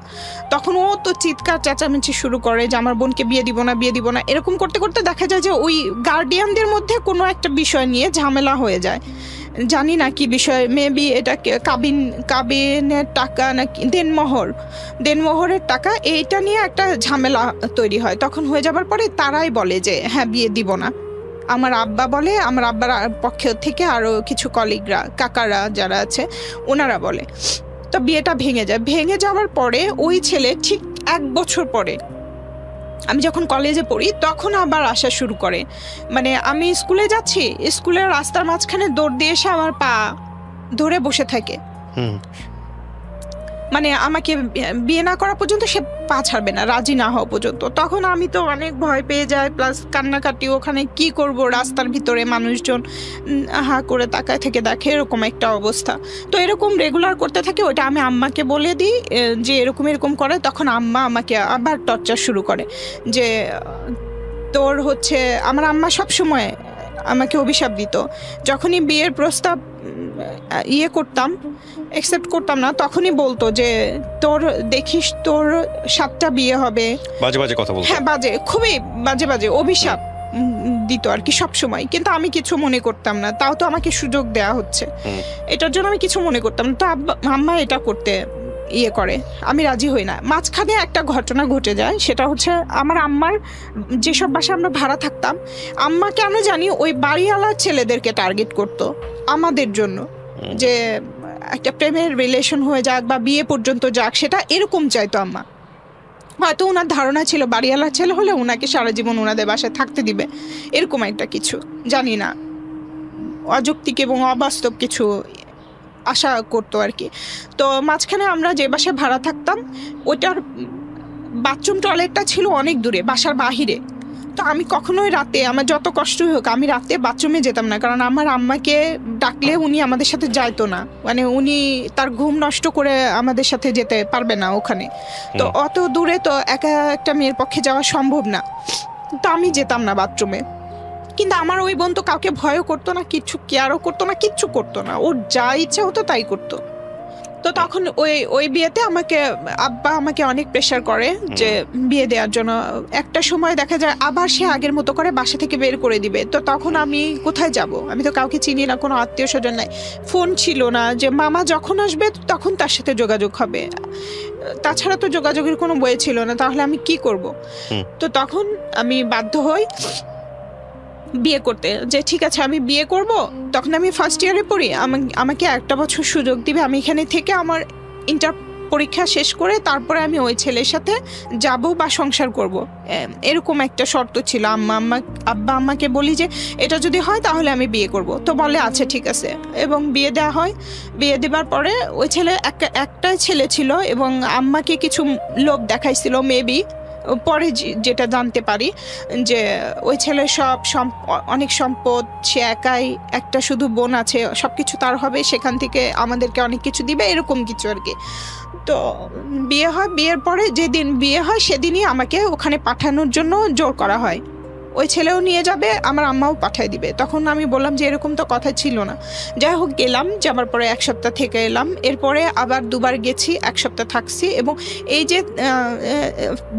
তখন ও তো চিৎকার চেঁচামেচি শুরু করে যে আমার বোনকে বিয়ে দিব না, বিয়ে দিব না। এরকম করতে করতে দেখা যায় যে ওই গার্ডিয়ানদের মধ্যে কোনো একটা বিষয় নিয়ে ঝামেলা হয়ে যায়, জানি না কি বিষয়, মেবি এটা কাবিনের টাকা নাকি দেনমোহরের টাকা, এইটা নিয়ে একটা ঝামেলা তৈরি হয়। তখন হয়ে যাবার পরে তারাই বলে যে হ্যাঁ বিয়ে দিব না। আমার আব্বা বলে, আমার আব্বার পক্ষ থেকে আরও কিছু কলিগরা, কাকারা যারা আছে, ওনারা বলে। তো বিয়েটা ভেঙে যায়, ভেঙে যাওয়ার পরে ওই ছেলে ঠিক 1 বছর পরে আমি যখন কলেজে পড়ি তখন আবার আসা শুরু করে। মানে আমি স্কুলে যাচ্ছি, স্কুলের রাস্তার মাঝখানে দৌড় দিয়ে এসে আমার পা ধরে বসে থাকে। হুম। মানে আমাকে বিয়ে না করা পর্যন্ত সে পা ছাড়বে না, রাজি না হওয়া পর্যন্ত। তখন আমি তো অনেক ভয় পেয়ে যাই, প্লাস কান্নাকাটি। ওখানে কি করব, রাস্তার ভিতরে মানুষজন হা করে তাকায় থেকে দেখে, এরকম একটা অবস্থা। তো এরকম রেগুলার করতে থাকে। ওটা আমি আম্মাকে বলে দিই যে এরকম করে। তখন আম্মা আমাকে আবার টর্চার শুরু করে যে তোর হচ্ছে, আমার আম্মা সবসময় আমাকে অভিশাপ দিত। যখনই বিয়ের প্রস্তাব ইয়ে করতাম, অ্যাকসেপ্ট করতাম না, তখনই বলতো যে তোর দেখিস তোর 7টা বিয়ে হবে। বাজে বাজে কথা বলতো। হ্যাঁ, বাজে, খুবই বাজে বাজে অভিশাপ দিত আর কি সব সময়। কিন্তু আমি কিছু মনে করতাম না, তাও তো আমাকে সুযোগ দেয়া হচ্ছে, এটার জন্য আমি কিছু মনে করতাম না। তো আম্মা এটা করতে ইয়ে করে, আমি রাজি হই না। মাঝখানে একটা ঘটনা ঘটে যায়, সেটা হচ্ছে আমার আম্মার যেসব বাসায় আমরা ভাড়া থাকতাম, আম্মা কেন জানি ওই বাড়িওয়ালার ছেলেদেরকে টার্গেট করতো আমাদের জন্য, যে একটা প্রেমের রিলেশন হয়ে যাক বা বিয়ে পর্যন্ত যাক, সেটা এরকম চাইতো আম্মা। হয়তো ওনার ধারণা ছিল বাড়িওয়ালার ছেলে হলে ওনাকে সারা জীবন ওনাদের বাসায় থাকতে দিবে, এরকম একটা কিছু, জানি না, অযৌক্তিক এবং অবাস্তব কিছু আশা করতো আর কি। তো মাঝখানে আমরা যে বাসায় ভাড়া থাকতাম, ওইটার বাথরুম টয়লেটটা ছিল অনেক দূরে, বাসার বাহিরে। তো আমি কখনোই রাতে, আমার যত কষ্টই হোক, আমি রাতে বাথরুমে যেতাম না, কারণ আমার আম্মাকে ডাকলে উনি আমাদের সাথে যাইতো না। মানে উনি তার ঘুম নষ্ট করে আমাদের সাথে যেতে পারবে না ওখানে। তো অত দূরে তো একা একটা মেয়ের পক্ষে যাওয়া সম্ভব না। তো আমি যেতাম না বাথরুমে। কিন্তু আমার ওই বোন তো কাউকে ভয়ও করতো না, কিচ্ছু কেয়ারও করতো না, কিচ্ছু করতো না, ওর যা ইচ্ছে হতো তাই করতো। তো তখন ওই বিয়েতে আব্বা আমাকে অনেক প্রেশার করে যে বিয়ে দেওয়ার জন্য। একটা সময় দেখা যায় আবার সে আগের মতো করে বাসা থেকে বের করে দিবে। তো তখন আমি কোথায় যাব? আমি তো কাউকে চিনি না, কোনো আত্মীয় স্বজন নাই, ফোন ছিল না যে মামা যখন আসবে তখন তার সাথে যোগাযোগ হবে, তাছাড়া তো যোগাযোগের কোনো বই ছিল না। তাহলে আমি কি করব? তো তখন আমি বাধ্য হই বিয়ে করতে, যে ঠিক আছে আমি বিয়ে করব। তখন আমি ফার্স্ট ইয়ারে পড়ি, আমাকে 1 বছর সুযোগ দিবে, আমি এখানে থেকে আমার ইন্টার পরীক্ষা শেষ করে তারপরে আমি ওই ছেলের সাথে যাব বা সংসার করব, এরকম একটা শর্ত ছিল। আব্বা আম্মাকে বলি যে এটা যদি হয় তাহলে আমি বিয়ে করব। তো বলে আচ্ছা ঠিক আছে, এবং বিয়ে দেওয়া হয়। বিয়ে দেওয়ার পরে ওই ছেলে একটাই ছেলে ছিল, এবং আম্মাকে কিছু লোভ দেখাইছিল মেবি, পরে যেটা জানতে পারি যে ওই ছেলের অনেক সম্পদ, সে একাই, একটা শুধু বোন আছে, সব কিছু তার হবে, সেখান থেকে আমাদেরকে অনেক কিছু দিবে, এরকম কিছু আর কি। তো বিয়ে হয়, বিয়ের পরে যেদিন বিয়ে হয় সেদিনই আমাকে ওখানে পাঠানোর জন্য জোর করা হয়। ওই ছেলেও নিয়ে যাবে, আমার আম্মাও পাঠিয়ে দিবে। তখন আমি বললাম যে এরকম তো কথা ছিল না। যাই হোক গেলাম, যাবার পরে 1 সপ্তাহ থেকে এলাম। এরপরে আবার 2বার গেছি, 1 সপ্তাহ থাকছি, এবং এই যে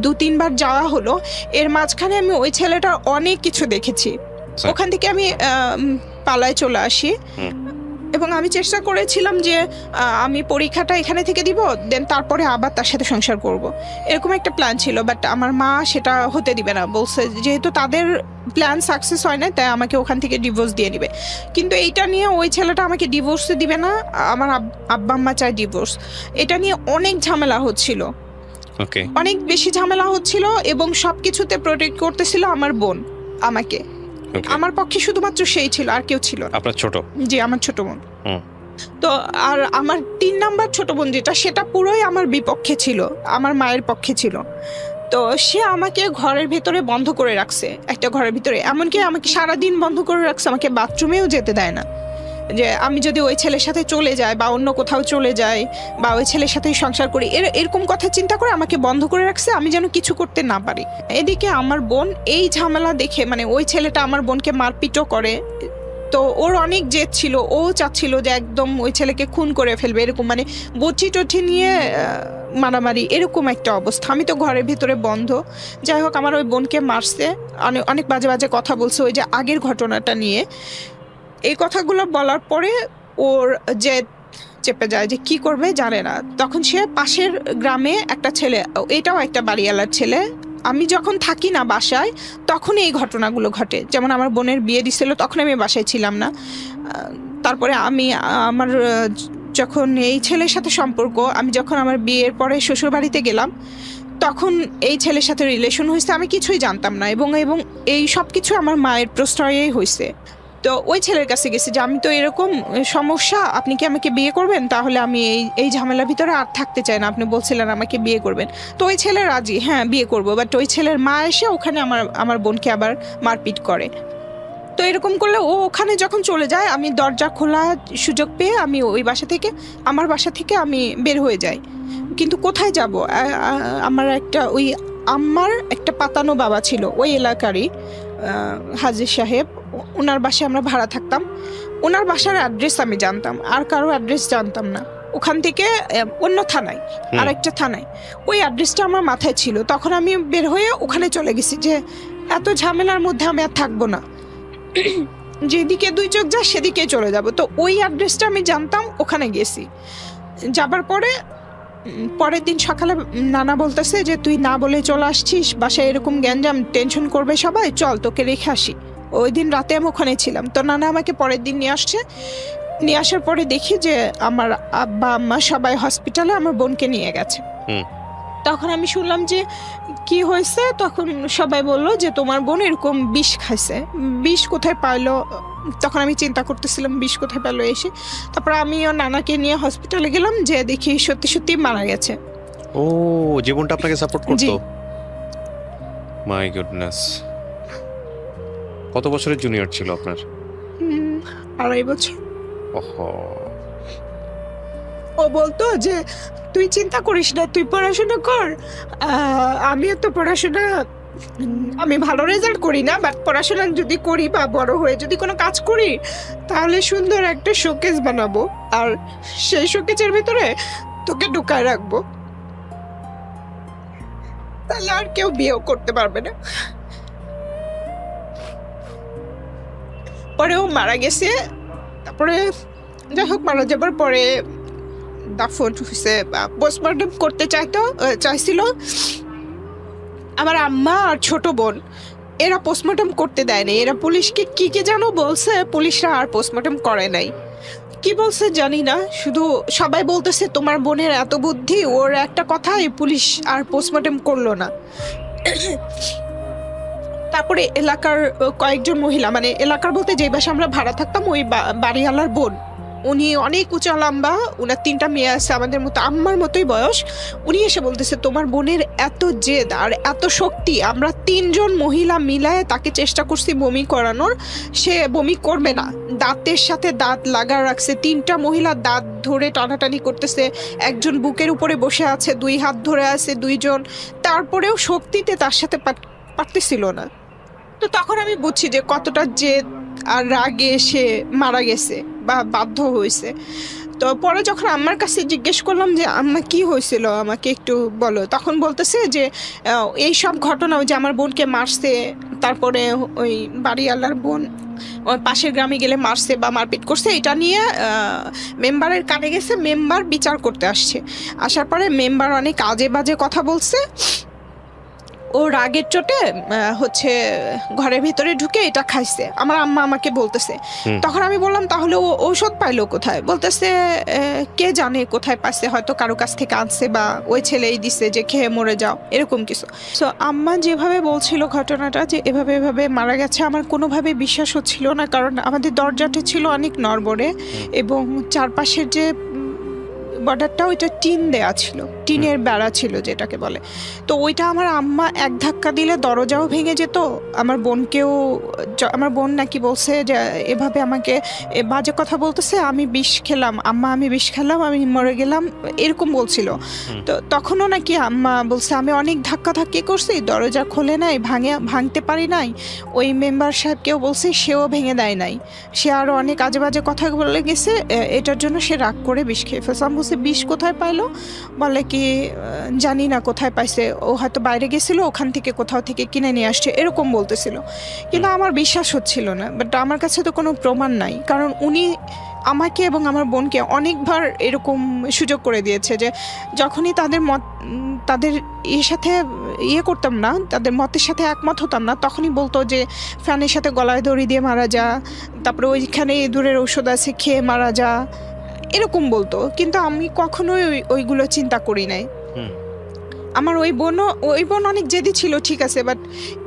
2-3 বার যাওয়া হলো, এর মাঝখানে আমি ওই ছেলেটার অনেক কিছু দেখেছি। ওখান থেকে আমি পালায় চলে আসি, এবং আমি চেষ্টা করেছিলাম যে আমি পরীক্ষাটা এখানে থেকে দিব, দেন তারপরে আবার তার সাথে সংসার করব, এরকম একটা প্ল্যান ছিল। বাট আমার মা সেটা হতে দিবে না, বলছে যেহেতু তাদের প্ল্যান সাকসেস হয় না, তাই আমাকে ওখান থেকে ডিভোর্স দিয়ে দিবে। কিন্তু এইটা নিয়ে ওই ছেলেটা আমাকে ডিভোর্স দিবে না, আমার আব্বা আম্মা চায় ডিভোর্স। এটা নিয়ে অনেক ঝামেলা হচ্ছিল, অনেক বেশি ঝামেলা হচ্ছিল, এবং সবকিছুতে প্রোটেক্ট করতেছিল আমার বোন আমাকে। আমার পক্ষে শুধুমাত্র সেই ছিল, আর কেউ ছিল না। আপনার ছোট? জি, আমার ছোট বোন। তো আর আমার 3 নাম্বার ছোট বোন যেটা, সেটা পুরোই আমার বিপক্ষে ছিল, আমার মায়ের পক্ষে ছিল। তো সে আমাকে ঘরের ভেতরে বন্ধ করে রাখছে, একটা ঘরের ভিতরে, এমনকি আমাকে সারাদিন বন্ধ করে রাখছে, আমাকে বাথরুমেও যেতে দেয় না। যে আমি যদি ওই ছেলের সাথে চলে যাই বা অন্য কোথাও চলে যাই বা ওই ছেলের সাথেই সংসার করি, এরকম কথা চিন্তা করে আমাকে বন্ধ করে রাখছে, আমি যেন কিছু করতে না পারি। এদিকে আমার বোন এই ঝামেলা দেখে, মানে ওই ছেলেটা আমার বোনকে মারপিটও করে। তো ওর অনেক জেদ ছিল, ও চাচ্ছিল যে একদম ওই ছেলেকে খুন করে ফেলবে, এরকম মানে বটি টটি নিয়ে মারামারি, এরকম একটা অবস্থা। আমি তো ঘরের ভিতরে বন্ধ। যাই হোক আমার ওই বোনকে মারছে, অনেক বাজে বাজে কথা বলছে ওই যে আগের ঘটনাটা নিয়ে। এই কথাগুলো বলার পরে ওর যে চেপে যায়, যে কি করবে জানে না। তখন সে পাশের গ্রামে একটা ছেলে, এটাও একটা বাড়িওয়ালার ছেলে, আমি যখন থাকি না বাসায় তখন এই ঘটনাগুলো ঘটে। যেমন আমার বোনের বিয়ে দিছিল, তখন আমি বাসায় ছিলাম না। তারপরে আমার যখন এই ছেলের সাথে সম্পর্ক, আমি যখন আমার বিয়ের পরে শ্বশুর বাড়িতে গেলাম, তখন এই ছেলের সাথে রিলেশন হয়েছে, আমি কিছুই জানতাম না, এবং এবং এই সব কিছু আমার মায়ের প্রশ্রয়েই হয়েছে। তো ওই ছেলের কাছে গেছি যে আমি তো এরকম সমস্যা, আপনি কি আমাকে বিয়ে করবেন? তাহলে আমি এই ঝামেলার ভিতরে আর থাকতে চাই না, আপনি বলছিলেন আমাকে বিয়ে করবেন। তো ওই ছেলে রাজি, হ্যাঁ বিয়ে করবো, বাট ওই ছেলের মা এসে ওখানে আমার বোনকে আবার মারপিট করে। তো এরকম করলে ও ওখানে যখন চলে যায়, আমি দরজা খোলা সুযোগ পেয়ে আমি ওই আমার বাসা থেকে আমি বের হয়ে যাই। কিন্তু কোথায় যাব? আমার একটা পাতানো বাবা ছিল ওই এলাকারই, হাজির সাহেব, ওনার বাসায় আমরা ভাড়া থাকতাম। ওনার বাসার অ্যাড্রেস আমি জানতাম, আর কারো অ্যাড্রেস জানতাম না। ওখান থেকে অন্য থানায়, আরেকটা থানায় ওই অ্যাড্রেসটা আমার মাথায় ছিল। তখন আমি বের হয়ে ওখানে চলে গেছি যে এত ঝামেলার মধ্যে আমি আর থাকবো না, যেদিকে দুই চোখ যায় সেদিকে চলে যাব। তো ওই অ্যাড্রেসটা আমি জানতাম, ওখানে গেছি। যাবার পরে পরের দিন সকালে নানা বলতেছে যে তুই না বলে চলে আসছিস, বাসায় এরকম গ্যাঞ্জাম, টেনশন করবে সবাই, চল তোকে রেখে আসি। ওই দিন রাতে আমি ওখানে ছিলাম। তো নানা আমাকে পরের দিন নিয়ে আসছে। নিয়ে আসার পরে দেখি যে আমার আব্বা আম্মা সবাই হসপিটালে আমার বোনকে নিয়ে গেছে। তখন আমি শুনলাম যে কি হয়েছে, তখন সবাই বললো যে তোমার বোন এরকম বিষ খাইছে। বিষ কোথায় পাইলো? তখন আমি চিন্তা করতেছিলাম বিষ কোথায় পেলো এসে। তারপর আমিও নানাকে নিয়ে হসপিটালে গেলাম, যে দেখি সত্যি সত্যি মারা গেছে। ও, জীবনটা আপনাকে সাপোর্ট করতো? My goodness. কত বছরের জুনিয়র ছিল আপনার? 2.5 বছর। ওহো। ও বলতো যে তুই চিন্তা করিস না, তুই পড়াশোনা কর। আমিও তো পড়াশোনা, আমি ভালো রেজাল্ট করি না, বাট পড়াশোনা যদি করি বা বড় হয়ে যদি কোনো কাজ করি, তাহলে সুন্দর একটা শোকেস বানাবো, আর সেই শোকেসের ভিতরে তোকে ঢুকায় রাখবো, তাহলে আর কেউ বিয়েও করতে পারবে না। পরেও মারা গেছে। তারপরে যাই হোক, মারা যাবার পরে দাফন হয়েছে, পোস্টমর্টম করতে চাইছিল আমার আম্মা আর ছোট বোন। এরা পোস্টমর্টম করতে দেয়নি। এরা পুলিশকে কি যেন বলছে, পুলিশরা আর পোস্টমর্টম করে নাই। কি বলছে জানি না, শুধু সবাই বলতেছে তোমার বোনের এত বুদ্ধি, ওর একটা কথাই পুলিশ আর পোস্টমর্টম করলো না। তারপরে এলাকার কয়েকজন মহিলা, মানে এলাকার বলতে যে বাসা আমরা ভাড়া থাকতাম, ওই বাড়িওয়ালার বোন, উনি অনেক উঁচা লম্বা, ওনার 3টা মেয়ে আছে আমাদের মতো, আম্মার মতোই বয়স। উনি এসে বলতেছে তোমার বোনের এত জেদ আর এত শক্তি, আমরা 3 জন মহিলা মিলায় তাকে চেষ্টা করছি বমি করানোর, সে বমি করবে না। দাঁতের সাথে দাঁত লাগা রাখছে, 3টা মহিলা দাঁত ধরে টানাটানি করতেছে, একজন বুকের উপরে বসে আছে, 2 হাত ধরে আছে 2 জন, তারপরেও শক্তিতে তার সাথে পারতেছিল না। তো তখন আমি বুঝছি যে কতটা জেদ আর রাগে সে মারা গেছে বা বাধ্য হয়েছে। তো পরে যখন আম্মার কাছে জিজ্ঞেস করলাম যে আম্মা কি হয়েছিল, আমাকে একটু বলো, তখন বলতেছে যে এই সব ঘটনা, ওই যে আমার বোনকে মারছে, তারপরে ওই বাড়িওয়ালার বোন ওই পাশের গ্রামে গেলে মারছে বা মারপিট করছে, এটা নিয়ে মেম্বারের কানে গেছে, মেম্বার বিচার করতে আসছে। আসার পরে মেম্বার অনেক আজে বাজে কথা বলছে। ও রাগের চোটে হচ্ছে ঘরের ভিতরে ঢুকে এটা খাইছে, আমার আম্মা আমাকে বলতেছে। তখন আমি বললাম তাহলে ও ঔষধ পাইলো কোথায়? বলতেছে কে জানে কোথায় পাইছে, হয়তো কারো কাছ থেকে আনছে বা ওই ছেলেই দিছে যে খেয়ে মরে যাও, এরকম কিছু। সো আম্মা যেভাবে বলছিল ঘটনাটা যে এভাবে মারা গেছে, আমার কোনোভাবে বিশ্বাস হচ্ছিল না, কারণ আমাদের দরজাটা ছিল অনেক নড়বড়ে এবং চারপাশের যে বর্ডারটা ওইটা টিন দেয়া ছিল, টিনের বেড়া ছিল যেটাকে বলে। তো ওইটা আমার আম্মা এক ধাক্কা দিলে দরজাও ভেঙে যেত। আমার বোন নাকি বলছে যে এভাবে আমাকে বাজে কথা বলতেছে, আমি বিষ খেলাম আম্মা, আমি বিষ খেলাম, আমি মরে গেলাম, এরকম বলছিল। তো তখনও নাকি আম্মা বলছে আমি অনেক ধাক্কি করছি, দরজা খোলে নাই, ভাঙতে পারি নাই। ওই মেম্বার সাহেবকেও বলছে, সেও ভেঙে দেয় নাই। সে আরও অনেক আজে বাজে কথা বলে গেছে, এটার জন্য সে রাগ করে বিষ খেয়ে ফেলছে। আমি বলছি বিষ কোথায় পাইলো? বলে কি জানি না কোথায় পাইছে, ও হয়তো বাইরে গেছিল, ওখান থেকে কোথাও থেকে কিনে নিয়ে আসছে, এরকম বলতেছিল। কিন্তু আমার বিশ্বাস হচ্ছিল না। বাট আমার কাছে তো কোনো প্রমাণ নাই, কারণ উনি আমাকে এবং আমার বোনকে অনেকবার এরকম সুযোগ করে দিয়েছে যে যখনই তাদের সাথে করতাম না, তাদের মতের সাথে একমত হতাম না, তখনই বলতো যে ফ্যানের সাথে গলায় দড়ি দিয়ে মারা যা, তারপরে ওইখানে ইঁদুরের ঔষধ আছে খেয়ে মারা যা, এরকম বলতো, কিন্তু আমি কখনোই ওইগুলো চিন্তা করি নাই। হুম। আমার ওই বোন অনেক জেদি ছিল, ঠিক আছে, বাট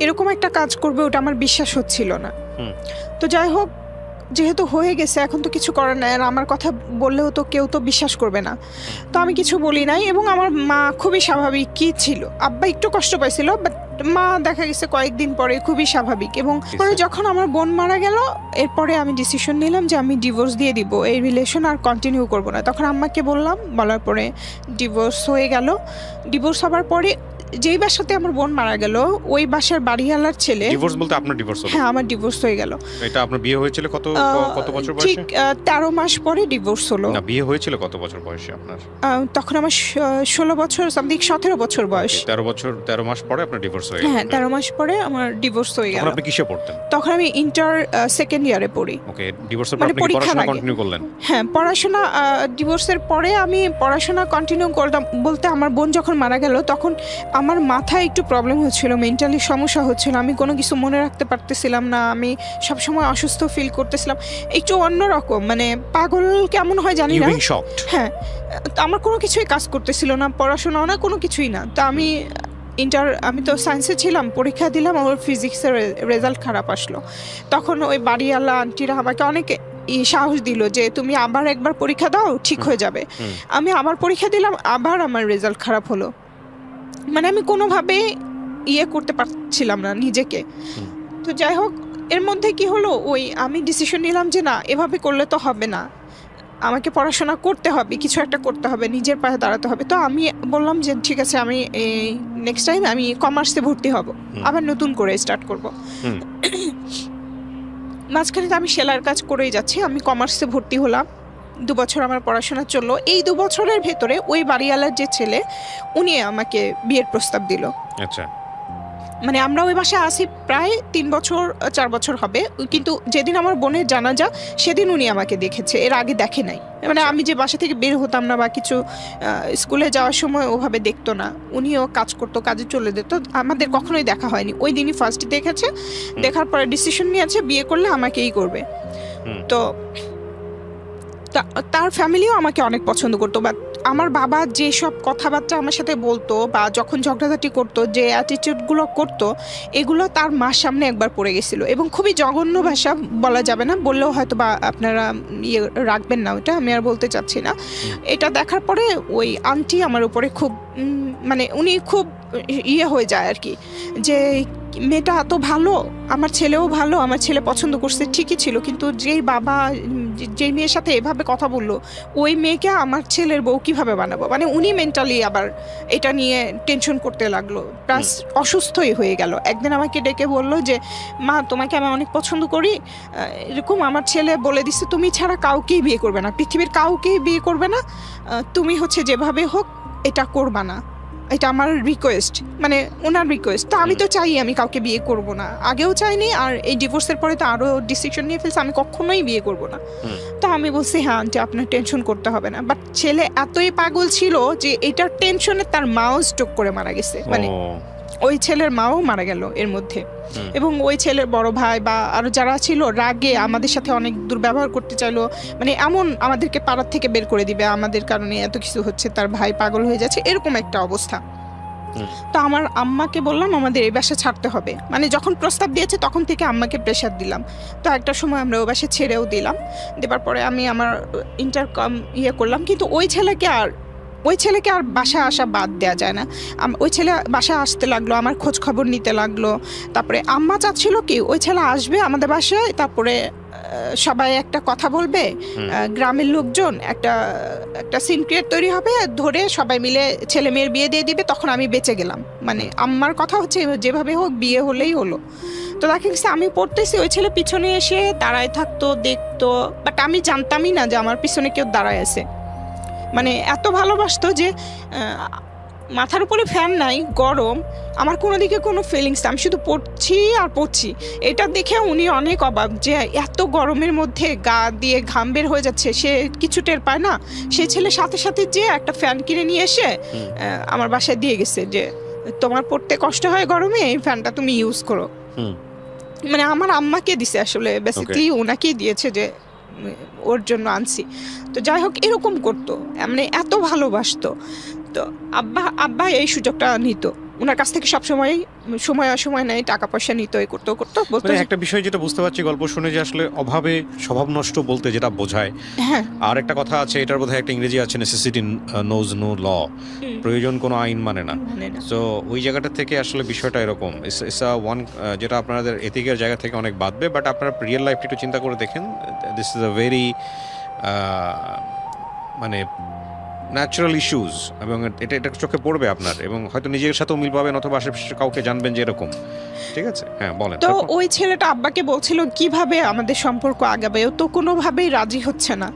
এরকম একটা কাজ করবে ওটা আমার বিশ্বাস হচ্ছিল না। হুম। তো যাই হোক, যেহেতু হয়ে গেছে এখন তো কিছু করার নাই, আর আমার কথা বললেও তো কেউ তো বিশ্বাস করবে না, তো আমি কিছু বলি নাই। এবং আমার মা খুবই স্বাভাবিক কি ছিল, আব্বা একটু কষ্ট পাইছিল, বাট মা দেখা গেছে কয়েকদিন পরে খুবই স্বাভাবিক। এবং পরে যখন আমার বোন মারা গেল, এরপরে আমি ডিসিশন নিলাম যে আমি ডিভোর্স দিয়ে দিব, এই রিলেশন আর কন্টিনিউ করব না। তখন আম্মাকে বললাম, বলার পরে ডিভোর্স হয়ে গেল। ডিভোর্স হবার পরে যেই বাসাতে আমার বোন মারা গেল, ওই বাসার বাড়িওয়ালার ছেলে। ডিভোর্স বলতে আপনার ডিভোর্স হলো? হ্যাঁ, আমার ডিভোর্স হয়ে গেল। এটা আপনার বিয়ে হয়েছিল কত বছর ঠিক বয়সে? 13 মাস পরে ডিভোর্স হলো। না, বিয়ে হয়েছিল কত বছর বয়সে আপনার? তখন আমার 16 বছর সামথিং, 17 বছর বয়স। 13 মাস পরে আপনার ডিভোর্স হয়ে হ্যাঁ, 13 মাস পরে আমার ডিভোর্স হয়ে গেল। তখন আপনি কিসে পড়তেন? তখন আমি ইন্টার সেকেন্ড ইয়ারে পড়ি। ওকে, ডিভোর্সের পর মানে আপনি কি পরীক্ষার পড়াশোনা আগে। কন্টিনিউ করলেন? হ্যাঁ, পড়াশোনা ডিভোর্সের পরে আমি পড়াশোনা কন্টিনিউ করতাম বলতে, আমার বোন যখন মারা গেল তখন আমার মাথায় একটু প্রবলেম হচ্ছিল, মেন্টালি সমস্যা হচ্ছিল, আমি কোনো কিছু মনে রাখতে পারতেছিলাম না, আমি সবসময় অসুস্থ ফিল করতেছিলাম, একটু অন্যরকম, মানে পাগল কেমন হয় জানি ইউ না। Being shocked? হ্যাঁ, তো আমার কোনো কিছুই কাজ করতেছিল না, পড়াশোনাও না, কোনো কিছুই না। তো আমি তো সায়েন্সে ছিলাম, পরীক্ষা দিলাম, আমার ফিজিক্সের রেজাল্ট খারাপ আসলো। তখন ওই বাড়িওয়ালা আন্টিরা আমাকে অনেক সাহস দিল যে তুমি আবার একবার পরীক্ষা দাও, ঠিক হয়ে যাবে। আমি আবার পরীক্ষা দিলাম, আবার আমার রেজাল্ট খারাপ হলো। মানে আমি কোনোভাবে করতে পারছিলাম না নিজেকে। তো যাই হোক, এর মধ্যে কি হলো, ওই আমি ডিসিশন নিলাম যে না, এভাবে করলে তো হবে না, আমাকে পড়াশোনা করতে হবে, কিছু একটা করতে হবে, নিজের পায়ে দাঁড়াতে হবে। তো আমি বললাম যে ঠিক আছে, আমি নেক্সট টাইম আমি কমার্সে ভর্তি হব, আবার নতুন করে স্টার্ট করব। মাঝখানে তো আমি সেলাইয়ের কাজ করেই যাচ্ছি, আমি কমার্সে ভর্তি হলাম। 2 বছর আমার পড়াশোনা চললো। এই 2 বছরের ভেতরে ওই বাড়িওয়ালার যে ছেলে, উনি আমাকে বিয়ের প্রস্তাব দিল। আচ্ছা। মানে আমরা ওই বাসায় আসি প্রায় 3 বছর 4 বছর হবে, কিন্তু যেদিন আমার বোনের জানাজা সেদিন উনি আমাকে দেখেছে, এর আগে দেখে নাই। মানে আমি যে বাসা থেকে বের হতাম না বা কিছু স্কুলে যাওয়ার সময় ওভাবে দেখতো না, উনিও কাজ করতো, কাজে চলে যেত, আমাদের কখনোই দেখা হয়নি। ওই দিনই ফার্স্ট দেখেছে, দেখার পরে ডিসিশন নিয়েছে বিয়ে করলে আমাকেই করবে। তো তার ফ্যামিলিও আমাকে অনেক পছন্দ করতো, বাট আমার বাবা যেসব কথাবার্তা আমার সাথে বলতো বা যখন ঝগড়াঝাটি করতো, যে অ্যাটিটিউডগুলো করতো, এগুলো তার মার সামনে একবার পড়ে গেছিলো। এবং খুবই জঘন্য ভাষা, বলা যাবে না, বললেও হয়তো বা আপনারা রাখবেন না, ওটা আমি আর বলতে চাচ্ছি না। এটা দেখার পরে ওই আন্টি আমার উপরে খুব মানে উনি খুব হয়ে যায় আর কি, যে মেয়েটা এত ভালো, আমার ছেলেও ভালো, আমার ছেলে পছন্দ করছে ঠিকই ছিল, কিন্তু যেই বাবা যেই মেয়ের সাথে এভাবে কথা বললো, ওই মেয়েকে আমার ছেলের বউ কিভাবে বানাবো, মানে উনি মেন্টালি আবার এটা নিয়ে টেনশন করতে লাগলো, প্লাস অসুস্থই হয়ে গেল। একদিন আমাকে ডেকে বললো যে মা, তোমাকে আমি অনেক পছন্দ করি, এরকম আমার ছেলে বলে দিচ্ছে তুমি ছাড়া কাউকেই বিয়ে করবে না, পৃথিবীর কাউকেই বিয়ে করবে না, তুমি হচ্ছে যেভাবে হোক এটা করবা না, এটা আমার রিকোয়েস্ট, মানে ওনার রিকোয়েস্ট। তো আমি তো চাই আমি কাউকে বিয়ে করব না, আগেও চাইনি, আর এই ডিভোর্সের পরে তো আরও ডিসিশন নিয়ে ফেলছে আমি কখনোই বিয়ে করব না। তো আমি বলছি হ্যাঁ আন্টি, আপনার টেনশন করতে হবে না। বাট ছেলে এতই পাগল ছিল যে এটার টেনশনে তার মাও স্ট্রোক করে মারা গেছে, মানে ওই ছেলের মাও মারা গেল এর মধ্যে। এবং ওই ছেলের বড় ভাই বা আরো যারা ছিল রাগে আমাদের সাথে অনেক দুর্ব্যবহার করতে চাইলো, মানে এমন আমাদেরকে পাড়ার থেকে বের করে দিবে, আমাদের কারণে এত কিছু হচ্ছে, তার ভাই পাগল হয়ে যাচ্ছে, এরকম একটা অবস্থা। তো আমার আম্মাকে বললাম আমাদের এই বাসা ছাড়তে হবে, মানে যখন প্রস্তাব দিয়েছে তখন থেকে আম্মাকে প্রেশার দিলাম। তো একটা সময় আমরা ওই বাসা ছেড়েও দিলাম, দেবার পরে আমি আমার ইন্টারকম করলাম, কিন্তু ওই ছেলেকে আর বাসা আসা বাদ দেওয়া যায় না। ওই ছেলে বাসা আসতে লাগলো, আমার খোঁজ খবর নিতে লাগলো। তারপরে আম্মা চাচ্ছিল কি ওই ছেলে আসবে আমাদের বাসায়, তারপরে সবাই একটা কথা বলবে, গ্রামের লোকজন একটা সিন ক্রিয়েট তৈরি হবে, ধরে সবাই মিলে ছেলে মেয়ের বিয়ে দিয়ে দিবে, তখন আমি বেঁচে গেলাম। মানে আম্মার কথা হচ্ছে যেভাবে হোক বিয়ে হলেই হলো। তো দেখা গেছে আমি পড়তেছি, ওই ছেলে পিছনে এসে দাঁড়ায় থাকতো, দেখতো, বাট আমি জানতামই না যে আমার পিছনে কেউ দাঁড়ায় আছে। মানে এত ভালোবাসতো যে মাথার উপরে ফ্যান নাই, গরম, আমার কোনো দিকে কোনো ফিলিংস, আমি শুধু পড়ছি। এটা দেখে উনি অনেক অবাক যে এত গরমের মধ্যে গা দিয়ে ঘাম বের হয়ে যাচ্ছে, সে কিছু টের পায় না। সেই ছেলে সাথে সাথে যে একটা ফ্যান কিনে নিয়ে এসে আমার বাসায় দিয়ে গেছে যে তোমার পড়তে কষ্ট হয় গরমে, এই ফ্যানটা তুমি ইউজ করো। মানে আমার আম্মাকে দিছে আসলে, বেসিক্যালি ওনাকেই দিয়েছে যে ওর জন্য আনছি। তো যাই হোক এরকম করতো, মানে এত ভালোবাসতো। তো আব্বা আব্বা এই সুযোগটা নিত, ওনার কাছ থেকে সবসময় সময় অসময় নেই, টাকা পয়সা নিত, এই করতো বলতো মানে যে- একটা বিষয় যেটা বুঝতে পারছি গল্প শুনে যে আসলে অভাবে স্বভাব নষ্ট বলতে যেটা বোঝায়, হ্যাঁ আর একটা কথা আছে, এটার বোধহয় একটা ইংরেজি আছে, নেসেসিটি নোজ নো ল, প্রয়োজন কোনো আইন মানে না। মানে না। সো ওই জায়গাটা থেকে আসলে বিষয়টা এরকম ওয়ান, যেটা আপনাদের এথিকের জায়গা থেকে অনেক বাদবে, বাট আপনার রিয়েল লাইফটা একটু চিন্তা করে দেখেন, দিস ইজ আ ভেরি মানে ন্যাচারাল ইস্যুস, এবং এটা চোখে পড়বে আপনার, এবং হয়তো নিজের সাথেও মিল পাবেন, অথবা আশেপাশে কাউকে জানবেন যে এরকম। ঠিক আছে, হ্যাঁ বলেন। তো তারপর? ওই ছেলেটা আব্বাকে বলছিল কিভাবে আমাদের সম্পর্ক আগাবে, ও তো কোনোভাবেই রাজি হচ্ছে না।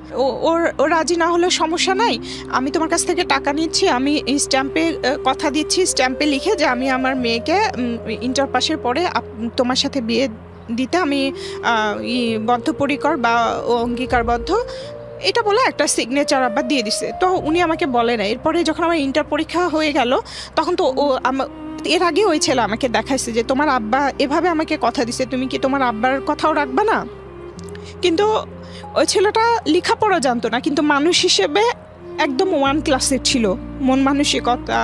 ও রাজি না হলে সমস্যা নাই, আমি তোমার কাছ থেকে টাকা নিচ্ছি, আমি এই স্ট্যাম্পে কথা দিচ্ছি, স্ট্যাম্পে লিখে যে আমি আমার মেয়েকে ইন্টার পাসের পরে তোমার সাথে বিয়ে দিতে আমি বদ্ধপরিকর বা অঙ্গীকারবদ্ধ, এটা বলে একটা সিগনেচার আব্বা দিয়ে দিছে। তো উনি আমাকে বলে না। এরপরে যখন আমার ইন্টার পরীক্ষা হয়ে গেল, তখন তো এর আগে ওই ছেলে আমাকে দেখাইছে যে তোমার আব্বা এভাবে আমাকে কথা দিছে, তুমি কি তোমার আব্বার কথাও রাখবা না? কিন্তু ওই ছেলেটা লেখাপড়া জানতো না, কিন্তু মানুষ হিসেবে একদম ওয়ান ক্লাসের ছিল, মন মানসিকতা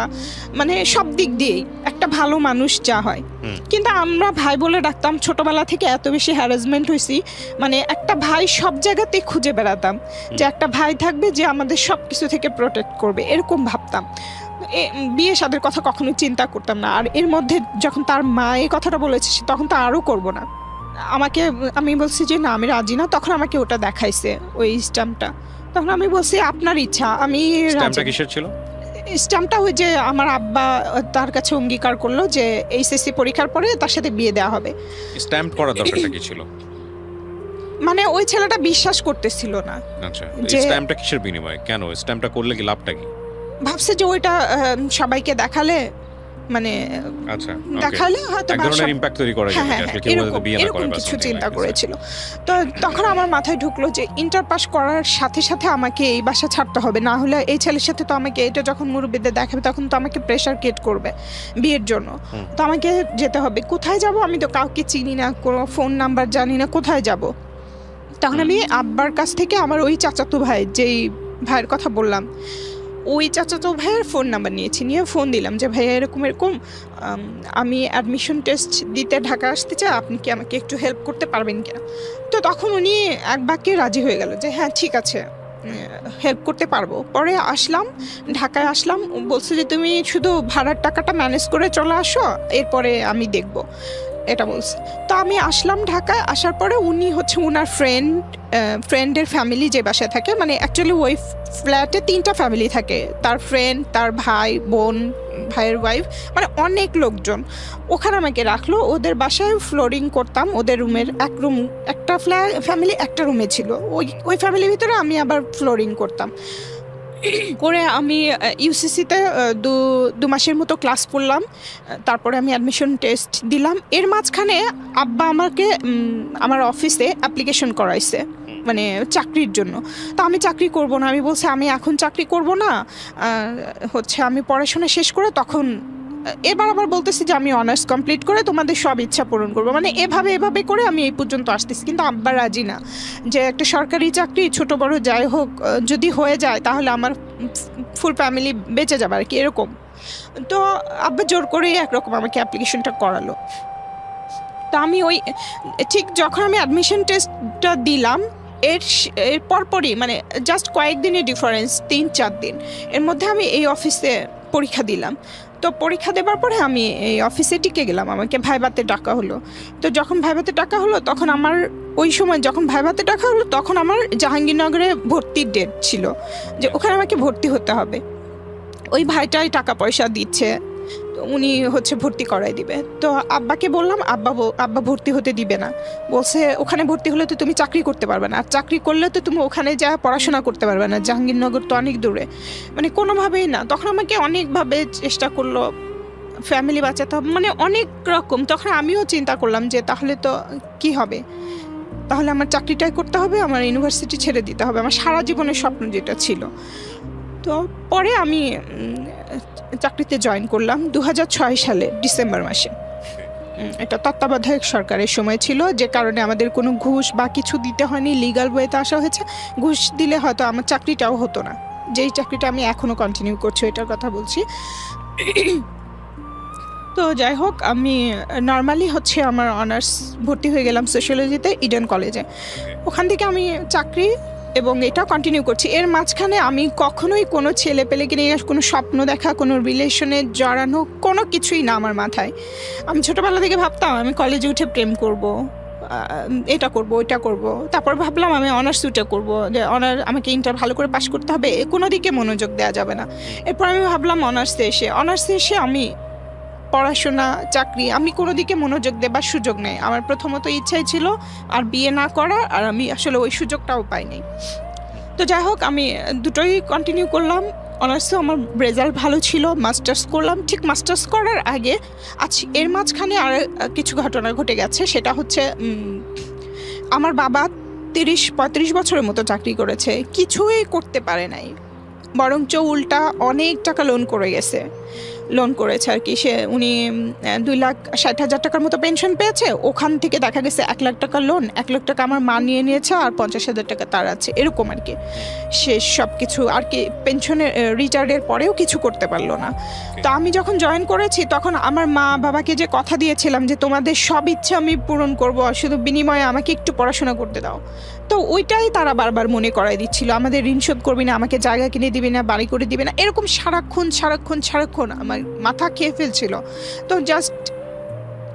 মানে সব দিক দিয়েই একটা ভালো মানুষ যা হয়। কিন্তু আমরা ভাই বলে ডাকতাম, ছোটবেলা থেকে এত বেশি হ্যারাসমেন্ট হয়েছি, মানে একটা ভাই সব জায়গাতে খুঁজে বেড়াতাম, যে একটা ভাই থাকবে যে আমাদের সব কিছু থেকে প্রোটেক্ট করবে, এরকম ভাবতাম। বিয়ে শাদের কথা কখনো চিন্তা করতাম না। আর এর মধ্যে যখন তার মা এই কথাটা বলেছে, তখন তো আরও করবো না। আমি বলছি যে না আমি রাজি না, তখন আমাকে ওটা দেখাইছে ওই স্ট্যাম্পটা, তখন আমি বলছি আপনার ইচ্ছা, আমি স্ট্যাম্পটা কিসের ছিল? স্ট্যাম্পটা ওই যে আমার আব্বা তার কাছে অঙ্গীকার করলো যে এইচএসসি পরীক্ষার পরে তার সাথে বিয়ে দেওয়া হবে। স্ট্যাম্প করার দরকারটা কি ছিল? মানে ওই ছেলেটা বিশ্বাস করতেছিল না, আচ্ছা, যে- স্ট্যাম্পটা কিসের বিনিময়ে, কেন স্ট্যাম্পটা করলে কি লাভটা কি? ভাবছে যে ওইটা সবাইকে দেখালে, মানে আচ্ছা, দেখালে হয়তো এক বা ধরনের সব- ইম্প্যাক্ট তৈরি করা হ্যাঁ যাবে, হ্যাঁ আসলে হ্যাঁ, কেউ যাতে এরকম বিয়ে না করে এরকম বা কিছু something চিন্তা like this. করেছিল। তো তখন আমার মাথায় ঢুকলো যে ইন্টার পাস করার সাথে সাথে আমাকে এই বাসা ছাড়তে হবে, না হলে এই ছেলের সাথে তো আমাকে, এটা যখন মুরব্বিদের দেখাবে তখন তো আমাকে প্রেশার ক্রিয়েট করবে বিয়ের জন্য। তো আমাকে যেতে হবে। কোথায় যাব? আমি তো কাউকে চিনি না, কোনো ফোন নাম্বার জানি না, কোথায় যাব? তখন আমি আব্বার কাছ থেকে আমার ওই চাচাতো ভাই, যেই ভাইয়ের কথা বললাম, ওই চাচাতো ভাইয়ের ফোন নাম্বার নিয়েছি, নিয়ে ফোন দিলাম যে ভাইয়া এরকম এরকম আমি অ্যাডমিশন টেস্ট দিতে ঢাকা আসতে চাই, আপনি কি আমাকে একটু হেল্প করতে পারবেন কিনা? তো তখন উনি এক বাক্যে রাজি হয়ে গেল যে হ্যাঁ ঠিক আছে, হেল্প করতে পারবো। পরে আসলাম, ঢাকায় আসলাম, বলছে যে তুমি শুধু ভাড়ার টাকাটা ম্যানেজ করে চলে আসো, এরপরে আমি দেখব, এটা বলছে। তো আমি আসলাম ঢাকায়। আসার পরে উনি হচ্ছে ওনার ফ্রেন্ডের ফ্যামিলি যে বাসায় থাকে, মানে অ্যাকচুয়ালি ওই ফ্ল্যাটে 3টা ফ্যামিলি থাকে, তার ফ্রেন্ড, তার ভাই বোন, ভাইয়ের ওয়াইফ, মানে অনেক লোকজন। ওখানে আমাকে রাখলো, ওদের বাসায় ফ্লোরিং করতাম, ওদের রুমের একটা ফ্যামিলি একটা রুমে ছিল, ওই ফ্যামিলির ভিতরে আমি আবার ফ্লোরিং করতাম। করে আমি ইউসিসিতে 2 মাসের মতো ক্লাস করলাম। তারপরে আমি অ্যাডমিশন টেস্ট দিলাম। এর মাঝখানে আব্বা আমাকে আমার অফিসে অ্যাপ্লিকেশন করাইছে, মানে চাকরির জন্য। তো আমি চাকরি করব না, আমি বলছি আমি এখন চাকরি করব না, হচ্ছে আমি পড়াশোনা শেষ করে তখন, এবার আবার বলতেছি যে আমি অনার্স কমপ্লিট করে তোমাদের সব ইচ্ছা পূরণ করবো, মানে এভাবে করে আমি এই পর্যন্ত আসতেছি। কিন্তু আব্বা রাজি না, যে একটা সরকারি চাকরি ছোট বড় যাই হোক যদি হয়ে যায় তাহলে আমার ফুল ফ্যামিলি বেঁচে যাবে আর কি, এরকম। তো আব্বা জোর করেই একরকম আমাকে অ্যাপ্লিকেশনটা করালো। তো আমি ওই ঠিক যখন আমি অ্যাডমিশন টেস্টটা দিলাম, এর পরপরই, মানে জাস্ট কয়েকদিনের ডিফারেন্স, 3-4 দিন এর মধ্যে আমি এই অফিসে পরীক্ষা দিলাম। তো পরীক্ষা দেওয়ার পরে আমি এই অফিসে টিকে গেলাম, আমাকে ভাইভাতে ডাকা হলো। তো যখন ভাইভাতে ডাকা হলো তখন আমার ওই সময় যখন ভাইভাতে ডাকা হলো তখন আমার জাহাঙ্গীরনগরে ভর্তির ডেট ছিল, যে ওখানে আমাকে ভর্তি হতে হবে। ওই ভাইটাই টাকা পয়সা দিচ্ছে, উনি হচ্ছে ভর্তি করাই দিবে। তো আব্বাকে বললাম, আব্বা ভর্তি হতে দিবে না, বলছে ওখানে ভর্তি হলে তো তুমি চাকরি করতে পারবে না, আর চাকরি করলে তো তুমি ওখানে যা পড়াশোনা করতে পারবে না, জাহাঙ্গীরনগর তো অনেক দূরে, মানে কোনোভাবেই না। তখন আমাকে অনেকভাবে চেষ্টা করলো, ফ্যামিলি বাঁচাতে হবে, মানে অনেক রকম। তখন আমিও চিন্তা করলাম যে তাহলে তো কি হবে, তাহলে আমার চাকরিটাই করতে হবে, আমার ইউনিভার্সিটি ছেড়ে দিতে হবে, আমার সারা জীবনের স্বপ্ন যেটা ছিল। তো পরে আমি চাকরিতে জয়েন করলাম 2006 সালে ডিসেম্বর মাসে। এটা তত্ত্বাবধায়ক সরকারের সময় ছিল, যে কারণে আমাদের কোনো ঘুষ বা কিছু দিতে হয়নি, লিগ্যাল ওয়েতে আসা হয়েছে। ঘুষ দিলে হয়তো আমার চাকরিটাও হতো না, যেই চাকরিটা আমি এখনও কন্টিনিউ করছি এটার কথা বলছি। তো যাই হোক, আমি নর্মালি হচ্ছে আমার অনার্স ভর্তি হয়ে গেলাম সোশিয়োলজিতে ইডেন কলেজে। ওখান থেকে আমি চাকরি এবং এটা কন্টিনিউ করছি। এর মাঝখানে আমি কখনোই কোনো ছেলে পেলেকে নিয়ে কোনো স্বপ্ন দেখা, কোনো রিলেশনে জড়ানো কোনো কিছুই না আমার মাথায়। আমি ছোটোবেলা থেকে ভাবতাম আমি কলেজে উঠে প্রেম করব, এটা করব, ওইটা করব। তারপর ভাবলাম আমি অনার্স উঠে করব, যে আমাকে ইন্টার ভালো করে পাশ করতে হবে, কোনো দিকে মনোযোগ দেওয়া যাবে না। এরপর আমি ভাবলাম অনার্সে এসে আমি পড়াশোনা, চাকরি, আমি কোনো দিকে মনোযোগ দেবার সুযোগ নেই। আমার প্রথমত ইচ্ছাই ছিল আর বিয়ে না করা, আর আমি আসলে ওই সুযোগটাও পাইনি। তো যাই হোক, আমি দুটোই কন্টিনিউ করলাম। অনার্সে আমার রেজাল্ট ভালো ছিল, মাস্টার্স করলাম। ঠিক মাস্টার্স করার আগে এর মাঝখানে আর কিছু ঘটনা ঘটে গেছে। সেটা হচ্ছে আমার বাবা 30-35 বছরের মতো চাকরি করেছে, কিছুই করতে পারে নাই, বরঞ্চ উল্টা অনেক টাকা লোন করেছে আর কি। উনি 2,60,000 টাকার মতো পেনশন পেয়েছে, ওখান থেকে দেখা গেছে 1 লাখ টাকা লোন, 1 লাখ টাকা আমার মা নিয়ে নিয়েছে, আর 50,000 টাকা তার আছে, এরকম আর কি। সে সব কিছু আর কি পেনশনের রিটায়ার্ডের পরেও কিছু করতে পারলো না। তো আমি যখন জয়েন করেছি তখন আমার মা বাবাকে যে কথা দিয়েছিলাম যে তোমাদের সব ইচ্ছা আমি পূরণ করব, শুধু বিনিময়ে আমাকে একটু পড়াশোনা করতে দাও, তো ওইটাই তারা বারবার মনে করাই দিচ্ছিল। আমাদের ঋণ শোধ করবি না, আমাকে জায়গা কিনে দিবি না, বাড়ি করে দিবি না, এরকম সারাক্ষণ আমার মাথা খেয়ে ফেলছিল। তো জাস্ট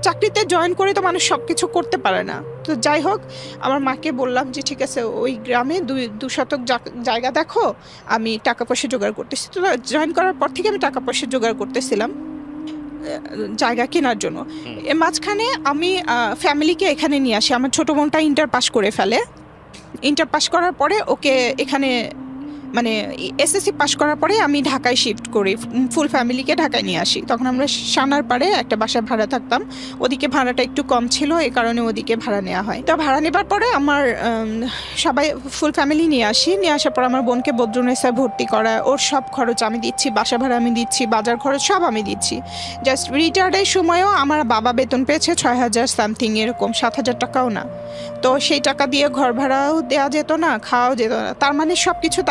চাকরিতে জয়েন করে তো মানুষ সব কিছু করতে পারে না। তো যাই হোক, আমার মাকে বললাম যে ঠিক আছে, ওই গ্রামে 2 শতক জায়গা দেখো, আমি টাকা পয়সা জোগাড় করতেছি। তো জয়েন করার পর থেকে আমি টাকা পয়সা জোগাড় করতেছিলাম জায়গা কেনার জন্য। এর মাঝখানে আমি ফ্যামিলিকে এখানে নিয়ে আসি। আমার ছোটো বোনটা ইন্টার পাস করে ফেলে। ইন্টার পাস করার পরে ওকে এখানে মানে এসএসসি পাস করার পরে আমি ঢাকায় শিফট করি, ফুল ফ্যামিলিকে ঢাকায় নিয়ে আসি। তখন আমরা সানার পাড়ে একটা বাসায় ভাড়া থাকতাম, ওদিকে ভাড়াটা একটু কম ছিল, এই কারণে ওদিকে ভাড়া নেওয়া হয়। তো ভাড়া নেবার পরে আমার সবাই ফুল ফ্যামিলি নিয়ে আসার পর আমার বোনকে বদ্রুনেসায় ভর্তি করা, ওর সব খরচ আমি দিচ্ছি, বাসা ভাড়া আমি দিচ্ছি, বাজার খরচ সব আমি দিচ্ছি। জাস্ট রিটায়ার্ডের সময়ও আমার বাবা বেতন পেয়েছে 6,000 সামথিং, এরকম 7,000 টাকাও না। তো সেই টাকা দিয়ে ঘর ভাড়াও দেওয়া যেত না, খাওয়াও যেত না। তার মানে সব কিছু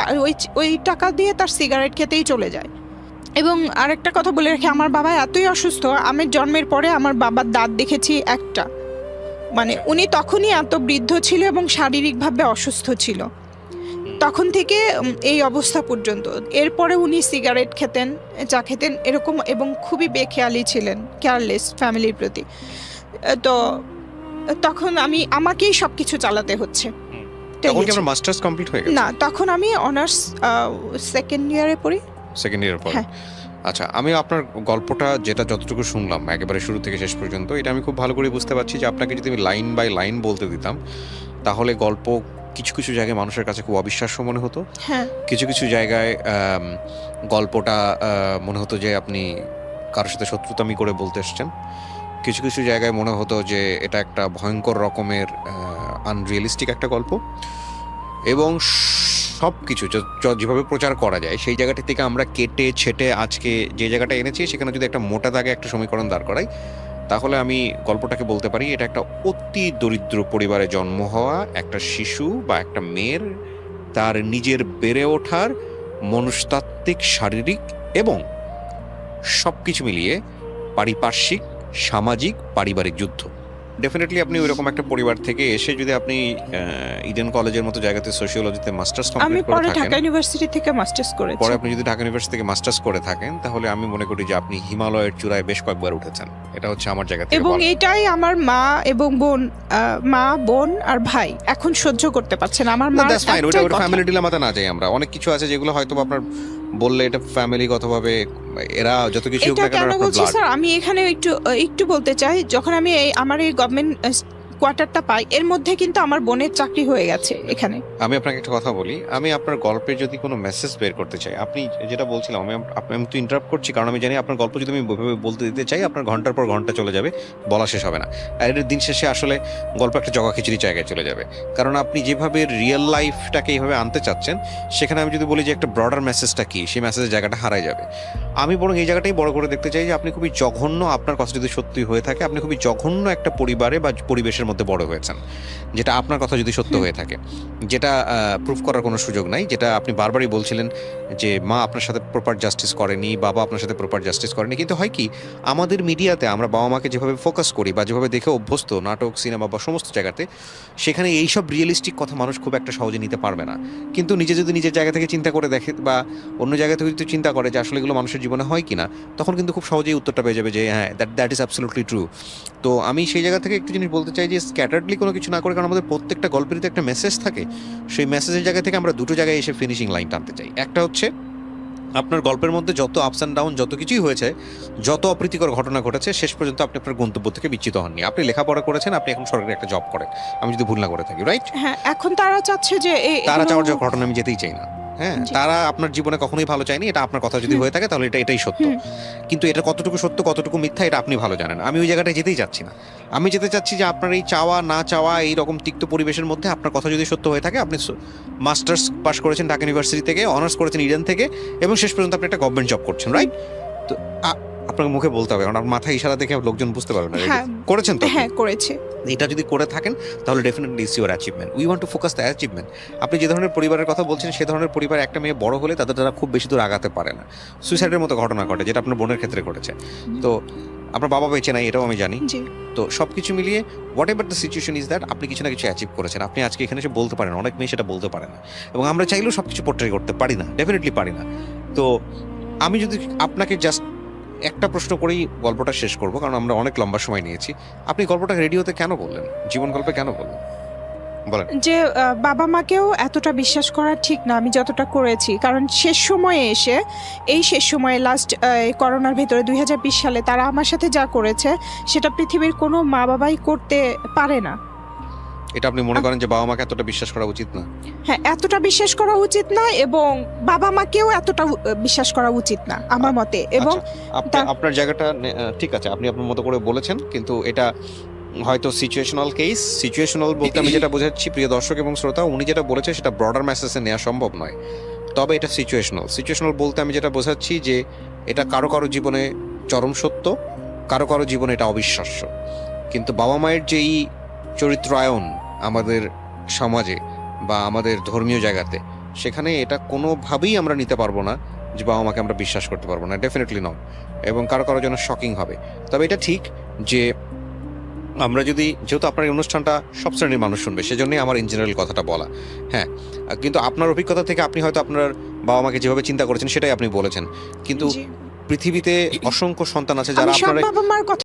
ওই টাকা দিয়ে তার সিগারেট খেতেই চলে যায়। এবং আরেকটা কথা বলে রাখি, আমার বাবা এতই অসুস্থ, আমি জন্মের পরে আমার বাবার দাঁত দেখেছি একটা, মানে উনি তখনই এত বৃদ্ধ ছিল এবং শারীরিকভাবে অসুস্থ ছিল, তখন থেকে এই অবস্থা পর্যন্ত। এরপরে উনি সিগারেট খেতেন, চা খেতেন এরকম, এবং খুবই বেখেয়ালি ছিলেন, কেয়ারলেস ফ্যামিলির প্রতি। তো তখন আমাকেই সব কিছু চালাতে হচ্ছে। তখন কি আপনার মাস্টার্স কমপ্লিট হয়ে গেছে? না, তখন আমি অনার্স সেকেন্ড ইয়ারে পড়ি। সেকেন্ড ইয়ার পরে? হ্যাঁ। আচ্ছা, আমি আপনার গল্পটা যেটা যতটুকু শুনলাম একেবারে শুরু থেকে শেষ পর্যন্ত, এটা আমি খুব ভালো করে বুঝতে পারছি যে আপনাকে যদি আমি লাইন বাই লাইন বলতে দিতাম তাহলে গল্প কিছু কিছু জায়গায় মানুষের কাছে খুব অবিশ্বাস্য মনে হতো। হ্যাঁ। কিছু কিছু জায়গায় গল্পটা মনে হতো যে আপনি কারোর সাথে শত্রুতামি করে বলতে এসছেন। কিছু কিছু জায়গায় মনে হতো যে এটা একটা ভয়ঙ্কর রকমের আনরিয়েলিস্টিক একটা গল্প। এবং সব কিছু যেভাবে প্রচার করা যায় সেই জায়গাটি থেকে আমরা কেটে ছেটে আজকে যে জায়গাটা এনেছি সেখানে যদি একটা মোটা দাগে একটা সমীকরণ দাঁড় করাই, তাহলে আমি গল্পটাকে বলতে পারি এটা একটা অতি দরিদ্র পরিবারে জন্ম হওয়া একটা শিশু বা একটা মেয়ের তার নিজের বেড়ে ওঠার মনস্তাত্ত্বিক, শারীরিক এবং সব কিছু মিলিয়ে পারিপার্শ্বিক, সামাজিক, পারিবারিক যুদ্ধ। ডেফিনেটলি আপনি ওইরকম একটা পরিবার থেকে এসে যদি আপনি ইডেন কলেজের মতো জায়গাতে সোশিওলজিতে মাস্টার্স আমি কমপ্লিট করে পরে থাকেন, ঢাকা ইউনিভার্সিটি থেকে মাস্টার্স করেছি। পরে আপনি যদি ঢাকা ইউনিভার্সিটি থেকে মাস্টার্স করে থাকেন, তাহলে আমি মনে করি যে আপনি হিমালয়ের চূড়ায় বেশ কয়েকবার উঠেছেন। এটা হচ্ছে আমার জায়গা থেকে এবং বলা। এটাই আমার মা এবং বোন আর ভাই এখন সহ্য করতে পারছে না। আমার মা দ্যাটস ফাইন, ওটা ফ্যামিলি ডিলেমাতে না যাই আমরা। অনেক কিছু আছে যেগুলো হয়তো আপনার বললে এটা ফ্যামিলিগতভাবে এরা যত কিছু এটা কেন বলছি স্যার, আমি এখানে একটু বলতে চাই, যখন আমি আমার এই গভর্নমেন্ট কোয়ার্টারটা পাই, এর মধ্যে কিন্তু আমার বোনের চাকরি হয়ে গেছে এখানে। আমি আপনাকে একটা কথা বলি, আমি আপনার গল্পে যদি কোনো মেসেজ বের করতে চাই, আপনি যেটা বলছিলাম, আমি তো ইন্টারাপ্ট করছি কারণ আমি জানি আপনার গল্প যদি আমি বলতে দিতে চাই আপনার ঘন্টার পর ঘন্টা চলে যাবে, বলা শেষ হবে না। আর এর দিন শেষে আসলে গল্প একটা জগা খিচুড়ি জায়গায় চলে যাবে, কারণ আপনি যেভাবে রিয়েল লাইফটাকে এইভাবে আনতে চাচ্ছেন, সেখানে আমি যদি বলি যে একটা ব্রডার মেসেজটা কি, সেই মেসেজের জায়গাটা হারাই যাবে। আমি বরং এই জায়গাটাই বড় করে দেখতে চাই যে আপনি খুবই জঘন্য, আপনার কথা যদি সত্যি হয়ে থাকে, আপনি খুবই জঘন্য একটা পরিবারে বা পরিবেশের মধ্যে বড় হয়েছেন, যেটা আপনার কথা যদি সত্য হয়ে থাকে, যেটা প্রুফ করার কোনো সুযোগ নাই, যেটা আপনি বারবারই বলছিলেন যে মা আপনার সাথে প্রপার জাস্টিস করেনি, বাবা আপনার সাথে প্রপার জাস্টিস করেনি। কিন্তু হয় কি, আমাদের মিডিয়াতে আমরা বাবা মাকে যেভাবে ফোকাস করি বা যেভাবে দেখে অভ্যস্ত নাটক, সিনেমা বা সমস্ত জায়গাতে, সেখানে এইসব রিয়েলিস্টিক কথা মানুষ খুব একটা সহজে নিতে পারবে না। কিন্তু নিজে যদি নিজের জায়গা থেকে চিন্তা করে দেখে বা অন্য জায়গা থেকে যদি চিন্তা করে যে আসলে এগুলো মানুষের জীবনে হয় কিনা, তখন কিন্তু খুব সহজেই উত্তরটা পেয়ে যাবে যে হ্যাঁ, দ্যাট ইজ অ্যাবসলিউটলি ট্রু। তো আমি সেই জায়গা থেকে একটু জিনিস বলতে চাই যে স্ক্যাটার্ডলি কোনো কিছু না করে, কারণ আমাদের প্রত্যেকটা গল্পেরই তো একটা মেসেজ থাকে, সেই মেসেজের জায়গা থেকে আমরা দুটো জায়গায় এসে ফিনিশিং লাইন টানতে চাই। একটা হচ্ছে আপনার গল্পের মধ্যে যত আপস অ্যান্ড ডাউন, যত কিছুই হয়েছে, যত অপ্রীতিকর ঘটনা ঘটেছে, শেষ পর্যন্ত আপনি আপনার গন্তব্য থেকে বিচ্যুত হননি। আপনি লেখাপড়া করেছেন, আপনি এখন সরকারি একটা জব করেন, আমি যদি ভুল না করে থাকি, রাইট? হ্যাঁ, এখন তারা চাচ্ছে যে তারা চাওয়ার যে ঘটনা আমি যেতেই চাই না। হ্যাঁ, জি। তারা আপনার জীবনে কখনোই ভালো চায়নি, এটা আপনার কথা যদি হয়ে থাকে তাহলে এটাই সত্য। হুম। কিন্তু এটা কতটুকু সত্য কতটুকু মিথ্যা এটা আপনি ভালো জানেন। আমি ওই জায়গাটায় যেতেই চাচ্ছি না। আমি যেতে চাচ্ছি যে আপনার এই চাওয়া না চাওয়া এই রকম তিক্ত পরিবেশের মধ্যে আপনার কথা যদি সত্য হয়ে থাকে, আপনি মাস্টার্স পাস করেছেন ঢাকা ইউনিভার্সিটি থেকে, অনার্স করেছেন ইডেন থেকে, এবং শেষ পর্যন্ত আপনি একটা গভর্নমেন্ট জব করছেন, রাইট? তো আপনাকে মুখে বলতে হবে, কারণ আপনার মাথায় ইশারা দেখে লোকজন বুঝতে পারবে না। হ্যাঁ। করেছেন তো? হ্যাঁ, করেছে। এটা যদি করে থাকেন তাহলে definitely it's your achievement. We want to focus the achievement. আপনি যে ধরনের পরিবারের কথা বলছেন, সে ধরনের পরিবার একটা মেয়ে বড় হলে তাদের দ্বারা খুব বেশি দূর আগাতে পারে না। সুইসাইডের মতো ঘটনা ঘটে, যেটা আপনার বোনের ক্ষেত্রে ঘটেছে। তো আপনার বাবা বেঁচে নাই, এটাও আমি জানি। জি। তো সব কিছু মিলিয়ে what ever the situation is that, আপনি কিছু না কিছু অ্যাচিভ করেছেন। আপনি আজকে এখানে এসে বলতে পারেন, অনেক মেয়ে সেটা বলতে পারে না, এবং আমরা চাইলেও সব কিছু পোর্ট্রে করতে পারি না, ডেফিনেটলি পারি না। তো আমি যদি আপনাকে জাস্ট একটা প্রশ্ন করেই গল্পটা শেষ করব, কারণ আমরা অনেক লম্বা সময় নিয়েছি। আপনি গল্পটা রেডিওতে কেন বললেন, জীবন গল্পে কেন বললেন, বলেন? যে বাবা মাকেও এতটা বিশ্বাস করা ঠিক না আমি যতটা করেছি, কারণ শেষ সময়ে এসে, এই শেষ সময়ে লাস্ট করোনার ভেতরে 2020 সালে তারা আমার সাথে যা করেছে সেটা পৃথিবীর কোনো মা বাবাই করতে পারে না। এটা আপনি মনে করেন যে বাবা মাকে এতটা বিশ্বাস করা উচিত না? হ্যাঁ, এতটা বিশ্বাস করা উচিত না, এবং বাবা মাকেও এতটা বিশ্বাস করা উচিত না আমার মতে। এবং আচ্ছা, আপনার জায়গাটা ঠিক আছে, আপনি আপনার মতো করে বলেছেন, কিন্তু এটা হয়তো সিচুয়েশনাল কেস। সিচুয়েশনাল বলতে আমি যেটা বোঝাচ্ছি, প্রিয় দর্শক এবং শ্রোতা, উনি যেটা বলেছে সেটা ব্রডার মেসেজে নেওয়া সম্ভব নয়, তবে এটা সিচুয়েশনাল। সিচুয়েশনাল বলতে আমি যেটা বোঝাচ্ছি যে এটা কারো কারো জীবনে চরম সত্য, কারো কারো জীবনে এটা অবিশ্বাস্য। কিন্তু বাবা মায়ের যেই চরিত্রায়ন আমাদের সমাজে বা আমাদের ধর্মীয় জায়গাতে, সেখানে এটা কোনোভাবেই আমরা নিতে পারবো না যে বাবা মাকে আমরা বিশ্বাস করতে পারবো না, ডেফিনেটলি নয়। এবং কারো কারো জন্য শকিং হবে। তবে এটা ঠিক যে আমরা যদি, যেহেতু আপনার এই অনুষ্ঠানটা সব শ্রেণীর মানুষ শুনবে, সেজন্যই আমার ইন জেনারেল কথাটা বলা। হ্যাঁ, কিন্তু আপনার অভিজ্ঞতা থেকে আপনি হয়তো আপনার বাবা মাকে যেভাবে চিন্তা করেছেন সেটাই আপনি বলেছেন, কিন্তু জি, পৃথিবীতে অসংখ্য সন্তান আছে যারা আমি সব আপনার বাবা মার কথা